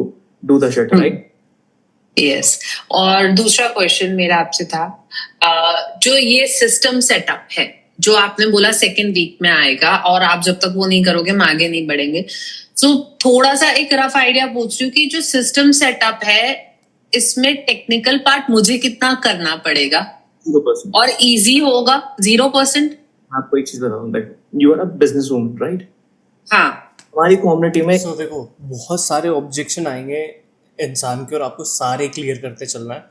do the shit, right? Yes. और दूसरा क्वेश्चन मेरा आपसे था, जो ये सिस्टम सेटअप है जो आपने बोला सेकेंड वीक में आएगा और आप जब तक वो नहीं करोगे हम आगे नहीं बढ़ेंगे। थोड़ा सा एक रफ आइडिया पूछ रही हूँ कि जो सिस्टम सेटअप है इसमें टेक्निकल पार्ट मुझे कितना करना पड़ेगा 0%। और इजी होगा 0%? आपको एक चीज बताऊं, देखो you are a business woman, right? हाँ। हमारी कम्युनिटी में So, देखो बहुत सारे ऑब्जेक्शन आएंगे इंसान के और आपको सारे क्लियर करते चलना है।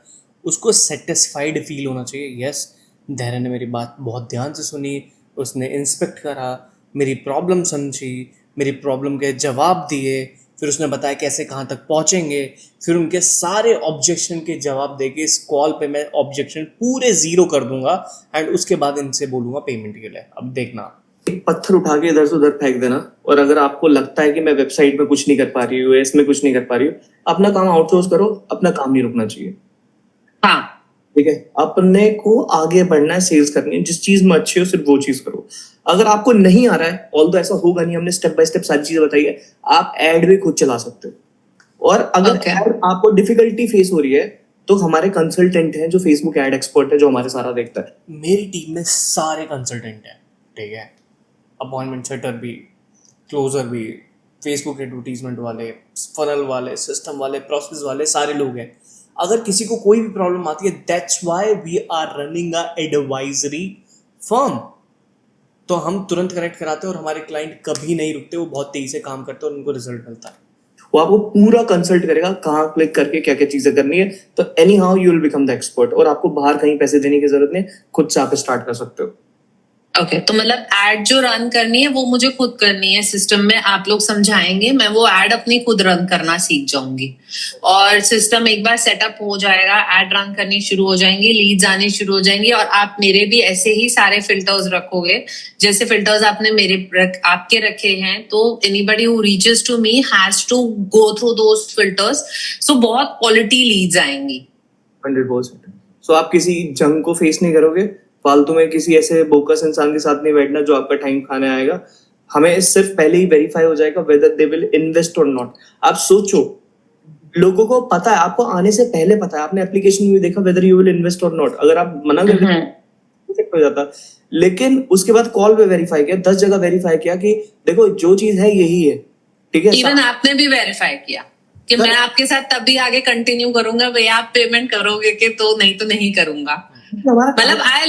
उसको सेटिस्फाइड फील होना चाहिए। यस, धैर्य ने मेरी बात बहुत ध्यान से सुनी, उसने इंस्पेक्ट करा, मेरी प्रॉब्लम समझी, मेरी प्रॉब्लम के जवाब दिए, फिर उसने बताया कैसे कहाँ तक पहुँचेंगे, फिर उनके सारे ऑब्जेक्शन के जवाब देके इस कॉल पे मैं ऑब्जेक्शन पूरे 0 कर दूंगा एंड उसके बाद इनसे बोलूँगा पेमेंट के लिए। अब देखना, एक पत्थर उठा के इधर से उधर फेंक देना। और अगर आपको लगता है कि मैं वेबसाइट में कुछ नहीं कर पा रही हूँ, इसमें कुछ नहीं कर पा रही हूँ, अपना काम आउटसोर्स करो, अपना काम नहीं रुकना चाहिए। हाँ। ठीक है, अपने को आगे बढ़ना है, सेल्स करनी है, जिस चीज में अच्छे हो सिर्फ वो चीज करो। अगर आपको नहीं आ रहा है, ऑल तो ऐसा होगा नहीं, हमने स्टेप बाय स्टेप सारी चीजें बताई है, आप एड भी खुद चला सकते हो। और अगर आपको डिफिकल्टी फेस हो रही है तो हमारे कंसल्टेंट हैं जो फेसबुक एड एक्सपर्ट है, जो हमारे सारा देखता है। मेरी टीम में सारे कंसल्टेंट हैं, ठीक है, अपॉइंटमेंट सेटर भी, क्लोजर भी, फेसबुक एडवर्टीजमेंट वाले, फनल वाले, सिस्टम वाले, प्रोसेस वाले, सारे लोग हैं। अगर किसी को कोई भी प्रॉब्लम आती है, that's why we are running a advisory firm. तो हम तुरंत कनेक्ट कराते हैं और हमारे क्लाइंट कभी नहीं रुकते, वो बहुत तेजी से काम करते हैं और उनको रिजल्ट मिलता है। वो आपको पूरा कंसल्ट करेगा, कहाँ क्लिक करके क्या क्या चीजें करनी है। तो any how you will become the expert, और आपको बाहर कहीं पैसे देने की जरूरत नहीं, खुद से आप स्टार्ट कर सकते हो। ओके, तो मतलब एड जो रन करनी है वो मुझे खुद करनी है, सिस्टम में आप लोग समझाएंगे, मैं वो एड अपनी खुद रन करना सीख जाऊंगी। और सिस्टम एक बार सेटअप हो जाएगा, एड रन करनी शुरू हो जाएंगी, लीड्स आनी शुरू हो जाएंगी, और आप मेरे भी ऐसे ही सारे फिल्टर्स रखोगे जैसे फिल्टर्स आपने आपके रखे हैं। तो anybody who reaches to me has to go through those filters, so बहुत क्वालिटी लीड्स आएंगी। 100%। सो आप किसी जंग को फेस नहीं करोगे, फालतू में किसी ऐसे बोकस इंसान के साथ नहीं बैठना जो आपका टाइम खाने आएगा। हमें सिर्फ पहले ही वेरीफाई हो जाएगा वेदर दे विल इन्वेस्ट और नॉट। आप सोचो, लोगों को पता है, आपको आने से पहले पता है, आपने एप्लीकेशन में देखा वेदर यू विल इन्वेस्ट और नॉट। अगर आप मना कर देते हो जाता, लेकिन उसके बाद कॉल पे वेरीफाई किया, 10 जगह वेरीफाई किया कि देखो जो चीज है यही है, ठीक है। इवन आपने भी वेरीफाई किया कि मैं आपके साथ तभी आगे कंटिन्यू करूंगा, भैया आप पेमेंट करोगे कि, तो नहीं करूंगा। मतलब I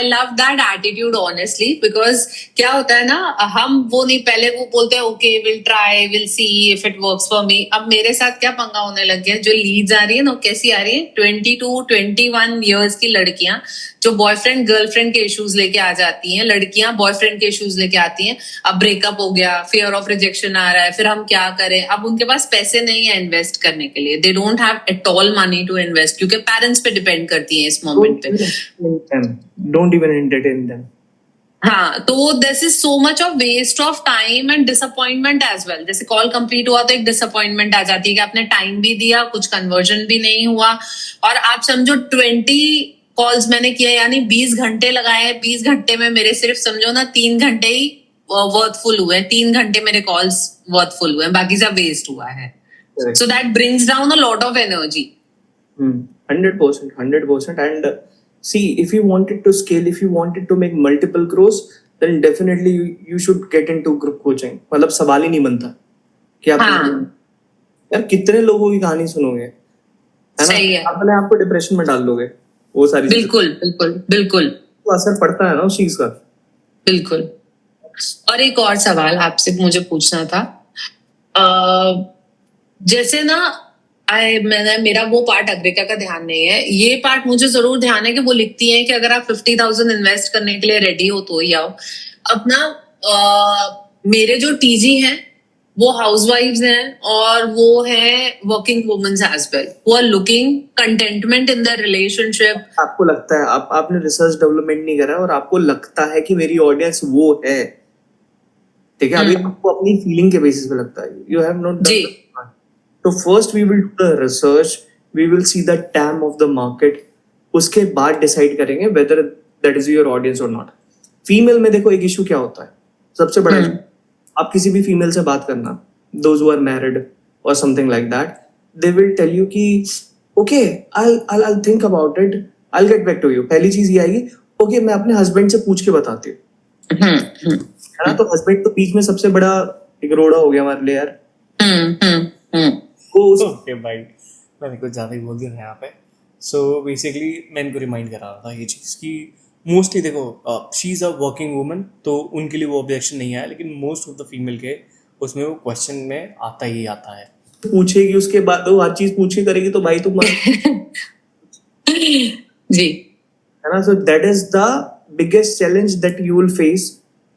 love that attitude honestly, because क्या होता है ना, हम वो नहीं, पहले वो बोलते हैं okay will try, will see if it works for me. अब मेरे साथ क्या पंगा होने लग गया, जो लीड्स आ रही है ना कैसी आ रही है, 22-21 ईयर्स की लड़कियां जो बॉयफ्रेंड गर्लफ्रेंड के इश्यूज लेके आ जाती हैं, लड़कियां बॉयफ्रेंड के इश्यूज लेके आती हैं। अब ब्रेकअप हो गया, फियर ऑफ रिजेक्शन आ रहा है, फिर हम क्या करें। अब उनके पास पैसे नहीं है इन्वेस्ट करने के लिए, they don't have at all money to invest, क्योंकि पेरेंट्स पे डिपेंड करती है इस मोमेंट पे। Don't even entertain them. हाँ, तो this is so much of waste of time and disappointment as well. जैसे कॉल कंप्लीट हुआ तो एक डिसअपॉइंटमेंट आ जाती है कि आपने टाइम भी दिया, कुछ कन्वर्जन भी नहीं हुआ, और आप समझो 20 कॉल्स मैंने किया, यानी 20 घंटे लगाए। 20 घंटे में मेरे सिर्फ समझो ना 3 घंटे ही वर्थफुल हुए, 3 घंटे मेरे कॉल्स वर्थफुल हुए, बाकी सब वेस्ट हुआ है। Correct. So that brings down a lot of energy. 100%. And see, if you wanted to scale, if you wanted to make multiple grows, then definitely you should get into group coaching. मतलब सवाल ही नहीं बनता कि आप हाँ यार कितने लोगों की कहानी सुनोगे, है ना? सही है, अपने आप को डिप्रेशन में डाल दोगे वो सारी चीजें। बिल्कुल बिल्कुल बिल्कुल तो असर पड़ता है ना उस चीज का। बिल्कुल। और एक और सवाल आपसे मुझे पूछना था, जैसे ना मैंने मेरा वो पार्ट अग्रिका का ध्यान नहीं है, ये पार्ट मुझे जरूर ध्यान है कि वो लिखती है कि अगर आप 50,000 इन्वेस्ट करने के लिए रेडी हो तो ही आओ। अपना मेरे जो टीजी हैं वो हाउसवाइफ्स हैं और वो है working womens as well, who are looking contentment in the relationship. आपको लगता है आपने रिसर्च डेवलपमेंट नहीं करा और आपको लगता है कि मेरी ऑडियंस वो है, ठीक है? अभी आपको अपनी फीलिंग के बेसिस पे लगता है, यू हैव नॉट जी डन। तो first we will do the research, we will see the TAM of the market, उसके बाद डिसाइड करेंगे whether that is your audience और नॉट। फीमेल में देखो एक इशू क्या होता है, सबसे बड़ा issue, आप किसी भी फीमेल से बात करना, दोज हु आर मैरिड और something like that, they will tell you कि okay I think about it, I get back to you. पहली चीज ये आएगी, ओके मैं अपने हस्बैंड से पूछ के बताती हूँ, है ना? तो हस्बैंड तो बीच में सबसे बड़ा एक रोड़ा हो गया हमारे लिए यार। वो ओके भाई, मैंने कुछ ज़्यादा ही बोल दिया यहाँ पे। सो बेसिकली मैं इनको रिमाइंड करा रहा था ये चीज़ कि मोस्टली देखो she is a working woman, तो उनके लिए वो ऑब्जेक्शन नहीं आया, लेकिन मोस्ट ऑफ द फीमेल के उसमें वो क्वेश्चन में आता ही आता है। पूछेगी, उसके बाद वो हर चीज पूछ के करेगी तो भाई तुम जी है ना? So that is the biggest challenge that you will face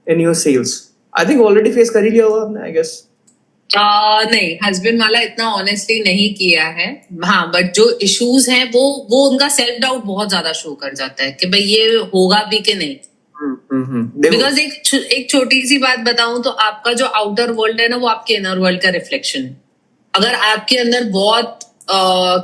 in your sales. I think already face कर ही लिया होगा आपने, आई गेस। नहीं, हस्बैंड वाला इतना ऑनेस्टली नहीं किया है, हाँ, बट जो इश्यूज हैं वो उनका सेल्फ डाउट बहुत ज्यादा शो कर जाता है कि भाई ये होगा भी कि नहीं। देखो बिकॉज एक छोटी सी बात बताऊं तो आपका जो आउटर वर्ल्ड है ना, वो आपके इनर वर्ल्ड का रिफ्लेक्शन है। अगर आपके अंदर बहुत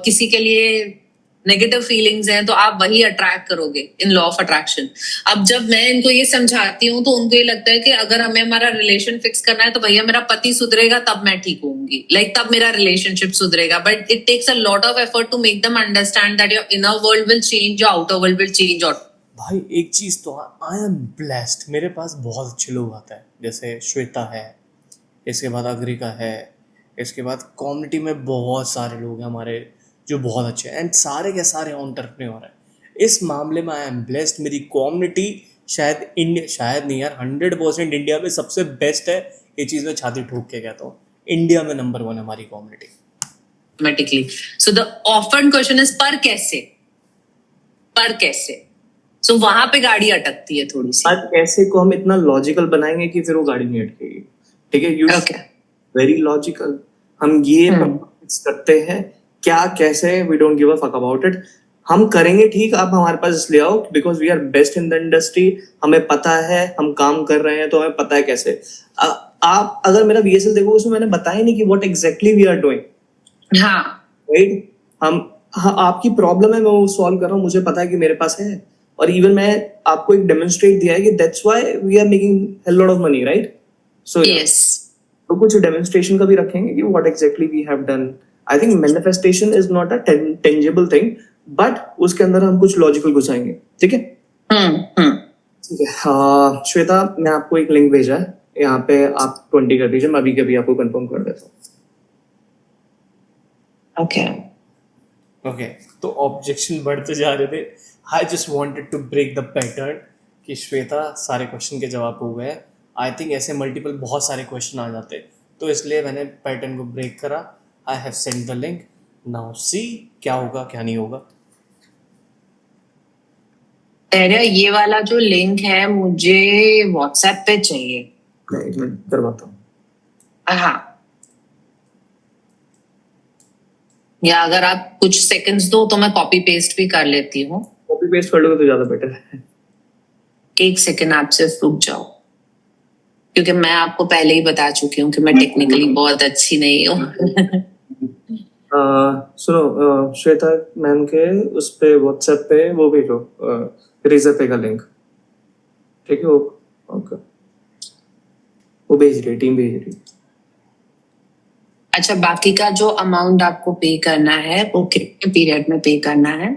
किसी के लिए नेगेटिव फीलिंग्स हैं तो आप वही अट्रैक्ट करोगे इन लॉ ऑफ अट्रैक्शन। अब जब मैं इनको ये समझाती हूँ तो उनको ये लगता है कि अगर हमें हमारा रिलेशन फिक्स करना है तो भैया मेरा पति सुधरेगा तब मैं ठीक होंगी, तब मेरा रिलेशनशिप सुधरेगा। But it takes a lot of effort to make them understand that your inner world will change, your outer world will change. और भाई एक चीज़ तो आई एम ब्लेस्ड, मेरे पास बहुत अच्छे लोग आते हैं, जैसे श्वेता है, इसके बाद अग्रिका है, इसके बाद कम्युनिटी में बहुत सारे लोग हैं हमारे जो बहुत अच्छे हैं, एंड सारे के सारे एंटरप्रेन्योर हैं। इस मामले में आई एम ब्लेस्ड, मेरी कम्युनिटी शायद नहीं यार 100% इंडिया में सबसे बेस्ट है। ये चीज़ मैं छाती ठोक के कहता हूँ, इंडिया में नंबर 1 हमारी community automatically. So the often question is पर कैसे? सो वहां पे गाड़ी अटकती है थोड़ी सी। आज कैसे को हम इतना लॉजिकल बनाएंगे कि फिर वो गाड़ी नहीं अटकेगी, ठीक है? You okay very logical. हम ये फिक्स करते हैं क्या कैसे, we don't give a fuck about it. हम करेंगे ठीक, आप हमारे पास इसलिए आओ because we are best in the industry, हमें पता है, हम काम कर रहे हैं तो हमें पता है कैसे। आप अगर मेरा VSL देखो, उसमें मैंने बताया नहीं कि what exactly we are doing, हाँ राइट? आपकी प्रॉब्लम है, मैं वो सॉल्व कर रहा हूँ, मुझे पता है कि मेरे पास है, और इवन मैं आपको एक डेमोन्स्ट्रेट दिया है कि that's why we are making a lot of money, right? So yes तो कुछ डेमोन्स्ट्रेशन का भी रखेंगे कि what exactly we have done. I think manifestation is not a tangible thing, but उसके अंदर हम कुछ लॉजिकल घुसाएंगे, ठीक है? ठीक है। श्वेता, मैं आपको एक लिंक भेजा है, यहाँ पे आप 20 कर दीजिए, मैं अभी कभी आपको कंफर्म कर देता हूँ। ओके तो ऑब्जेक्शन बढ़ते जा रहे थे। I just wanted to break the pattern कि श्वेता सारे क्वेश्चन के जवाब हो गए। आई थिंक ऐसे मल्टीपल बहुत सारे क्वेश्चन आ जाते, तो इसलिए मैंने पैटर्न को ब्रेक करा। I have send the link, now see क्या होगा क्या नहीं होगा। ये वाला जो लिंक है मुझे व्हाट्सएप पे चाहिए। एक मिनट करवाता हूँ। हाँ, या अगर आप कुछ सेकंड्स दो तो मैं कॉपी पेस्ट भी कर लेती हूँ। कॉपी पेस्ट कर लोगे तो ज्यादा बेटर है। एक सेकंड आप सिर्फ रुक जाओ, क्योंकि मैं आपको पहले ही बता चुकी हूँ कि मैं टेक्निकली बहुत अच्छी नहीं हूँ। सुनो, श्वेता मैम के उस पे व्हाट्सएप पे वो भेजो रेजर पे का लिंक, ठीक है? वो ओके, वो भेज रही है, टीम भेज रही है। अच्छा, बाकी का जो अमाउंट आपको पे करना है वो कितने पीरियड में पे करना है?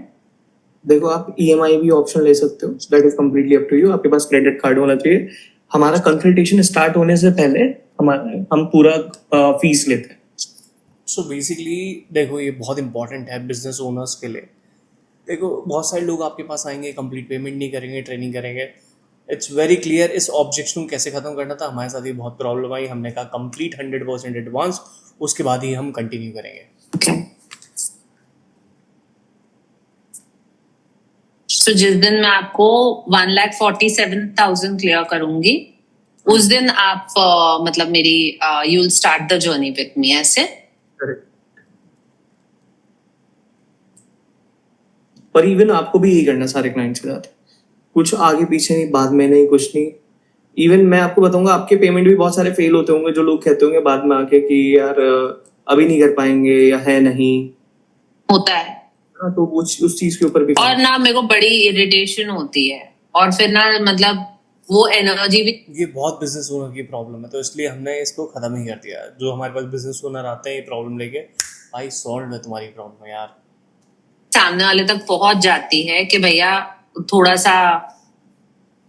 देखो, आप ईएमआई भी ऑप्शन ले सकते हो, that is completely up to you. आपके पास क्रेडिट कार्ड होना चाहिए। हमारा कंसल्टेशन स्टार्ट होने से पहले हम पूरा फीस लेते हैं। सो बेसिकली देखो, ये बहुत इंपॉर्टेंट है बिजनेस ओनर्स के लिए। देखो, बहुत सारे लोग आपके पास आएंगे, कंप्लीट पेमेंट नहीं करेंगे, ट्रेनिंग करेंगे। इट्स वेरी क्लियर, इस ऑब्जेक्शन को कैसे ख़त्म करना था। हमारे साथ ये बहुत प्रॉब्लम आई। हमने कहा कंप्लीट 100% एडवांस, उसके बाद ही हम कंटिन्यू करेंगे। ओके, तो जिस दिन मैं आपको 1,47,000 क्लियर करूंगी, उस दिन आप मतलब मेरी you will start the journey with me, ऐसे? करेक्ट। पर इवन आपको भी यही करना है सारे क्लाइंट्स के साथ, कुछ आगे पीछे नहीं, बाद में नहीं, कुछ नहीं। इवन मैं आपको बताऊंगा, आपके पेमेंट भी बहुत सारे फेल होते होंगे, जो लोग कहते होंगे बाद में आके कि यार अभी नहीं कर पाएंगे या है नहीं, होता है। हाँ, तो उस चीज के ऊपर भी और ना मेरे को बड़ी इरिटेशन होती है, और फिर ना मतलब वो एनर्जी भी। ये बहुत बिजनेस ओनर की प्रॉब्लम है, तो इसलिए हमने इसको ख़त्म ही कर दिया। जो हमारे पास बिजनेस ओनर आते हैं ये प्रॉब्लम लेके, भाई सॉल्व है तुम्हारी प्रॉब्लम यार, सामने वाले तक पहुंच जाती है कि भैया थोड़ा सा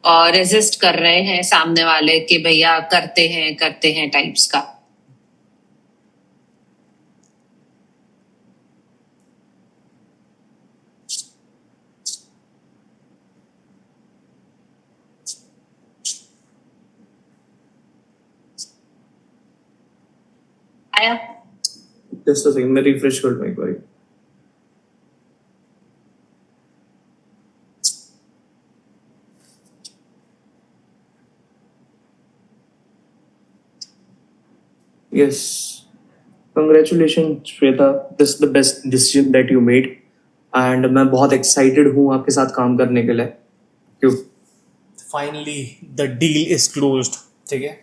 रेजिस्ट कर रहे हैं सामने वाले कि भैया करते हैं टाइप्स का। आया? जस्ट अ सेकंड, मैं रिफ्रेश कर दूं एक बार। Yes, congratulations Shweta, this is the best decision that you made and मैं बहुत excited हूँ आपके साथ काम करने के लिए। क्यों? Finally the deal is closed. ठीक है,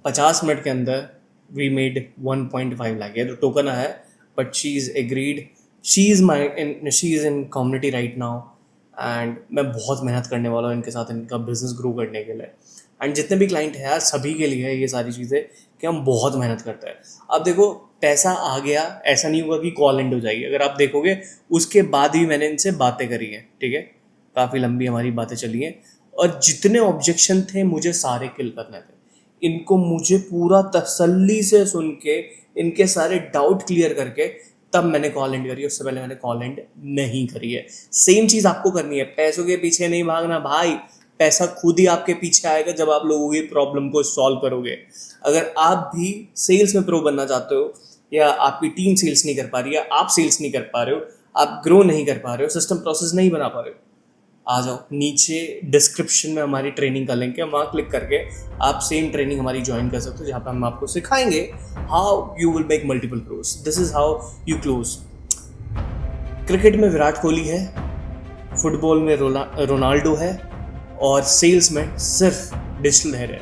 50 मिनट के अंदर वी मेड 1.5 लाख। ये तो टोकन है, but she is agreed, she is in community right now, and मैं बहुत मेहनत करने वाला हूँ इनके साथ, इनका बिजनेस ग्रो करने के लिए। एंड जितने भी क्लाइंट हैं यार, सभी के लिए है ये सारी चीज़ें कि हम बहुत मेहनत करते हैं। अब देखो, पैसा आ गया, ऐसा नहीं हुआ कि कॉल एंड हो जाएगी। अगर आप देखोगे उसके बाद ही मैंने इनसे बातें करी हैं। ठीक है, काफ़ी लंबी हमारी बातें चली हैं, और जितने ऑब्जेक्शन थे मुझे सारे किल करने थे। इनको मुझे पूरा तसल्ली से सुन के, इनके सारे डाउट क्लियर करके तब मैंने कॉल एंड करी। उससे पहले मैंने कॉल एंड नहीं करी है। सेम चीज़ आपको करनी है, पैसों के पीछे नहीं भागना भाई। पैसा खुद ही आपके पीछे आएगा जब आप लोगों की प्रॉब्लम को सॉल्व करोगे। अगर आप भी सेल्स में प्रो बनना चाहते हो, या आपकी टीम सेल्स नहीं कर पा रही है, आप सेल्स नहीं कर पा रहे हो, आप ग्रो नहीं कर पा रहे हो, सिस्टम प्रोसेस नहीं बना पा रहे हो, आ जाओ, नीचे डिस्क्रिप्शन में हमारी ट्रेनिंग का लिंक है, वहाँ क्लिक करके आप सेम ट्रेनिंग हमारी ज्वाइन कर सकते हो, जहाँ पे हम आपको सिखाएंगे how you will make multiple close. This is how you close. Cricket में विराट कोहली है, फुटबॉल में रोनाल्डो है, और सेल्स में सिर्फ डिजिटल हेयर है।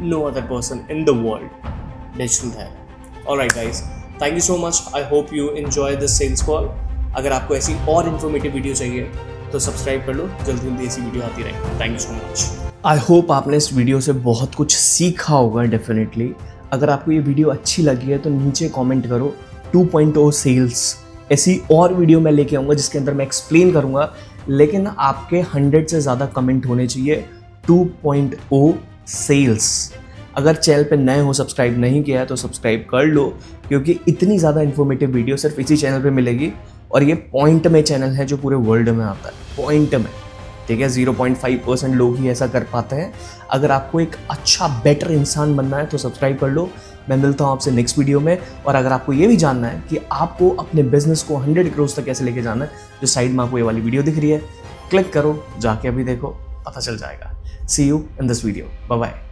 No other person in the world digital heir. Alright guys, thank you so much. I hope you enjoy this sales call. अगर आपको ऐसी और इन्फॉर्मेटिव वीडियो चाहिए तो सब्सक्राइब कर लो, जल्दी जल्दी ऐसी वीडियो आती रहेगी। Thank you so much. I hope आपने इस वीडियो से बहुत कुछ सीखा होगा डेफिनेटली। अगर आपको ये वीडियो अच्छी लगी है तो नीचे कमेंट करो 2.0 सेल्स। ऐसी और वीडियो मैं लेके आऊँगा जिसके अंदर मैं एक्सप्लेन करूँगा, लेकिन आपके 100 से ज़्यादा कमेंट होने चाहिए 2.0 सेल्स। अगर चैनल पे नए हो, सब्सक्राइब नहीं किया है तो सब्सक्राइब कर लो, क्योंकि इतनी ज़्यादा इन्फॉर्मेटिव वीडियो सिर्फ इसी चैनल पे मिलेगी। और ये पॉइंट में चैनल है जो पूरे वर्ल्ड में आता है, पॉइंट में। ठीक है, 0.5% लोग ही ऐसा कर पाते हैं। अगर आपको एक अच्छा बेटर इंसान बनना है तो सब्सक्राइब कर लो। मैं मिलता हूँ आपसे नेक्स्ट वीडियो में। और अगर आपको ये भी जानना है कि आपको अपने बिजनेस को 100 करोड़ तक कैसे लेके जाना है, जो साइड में आपको ये वाली वीडियो दिख रही है, क्लिक करो, जाके अभी देखो, पता चल जाएगा। See you in this video. Bye bye.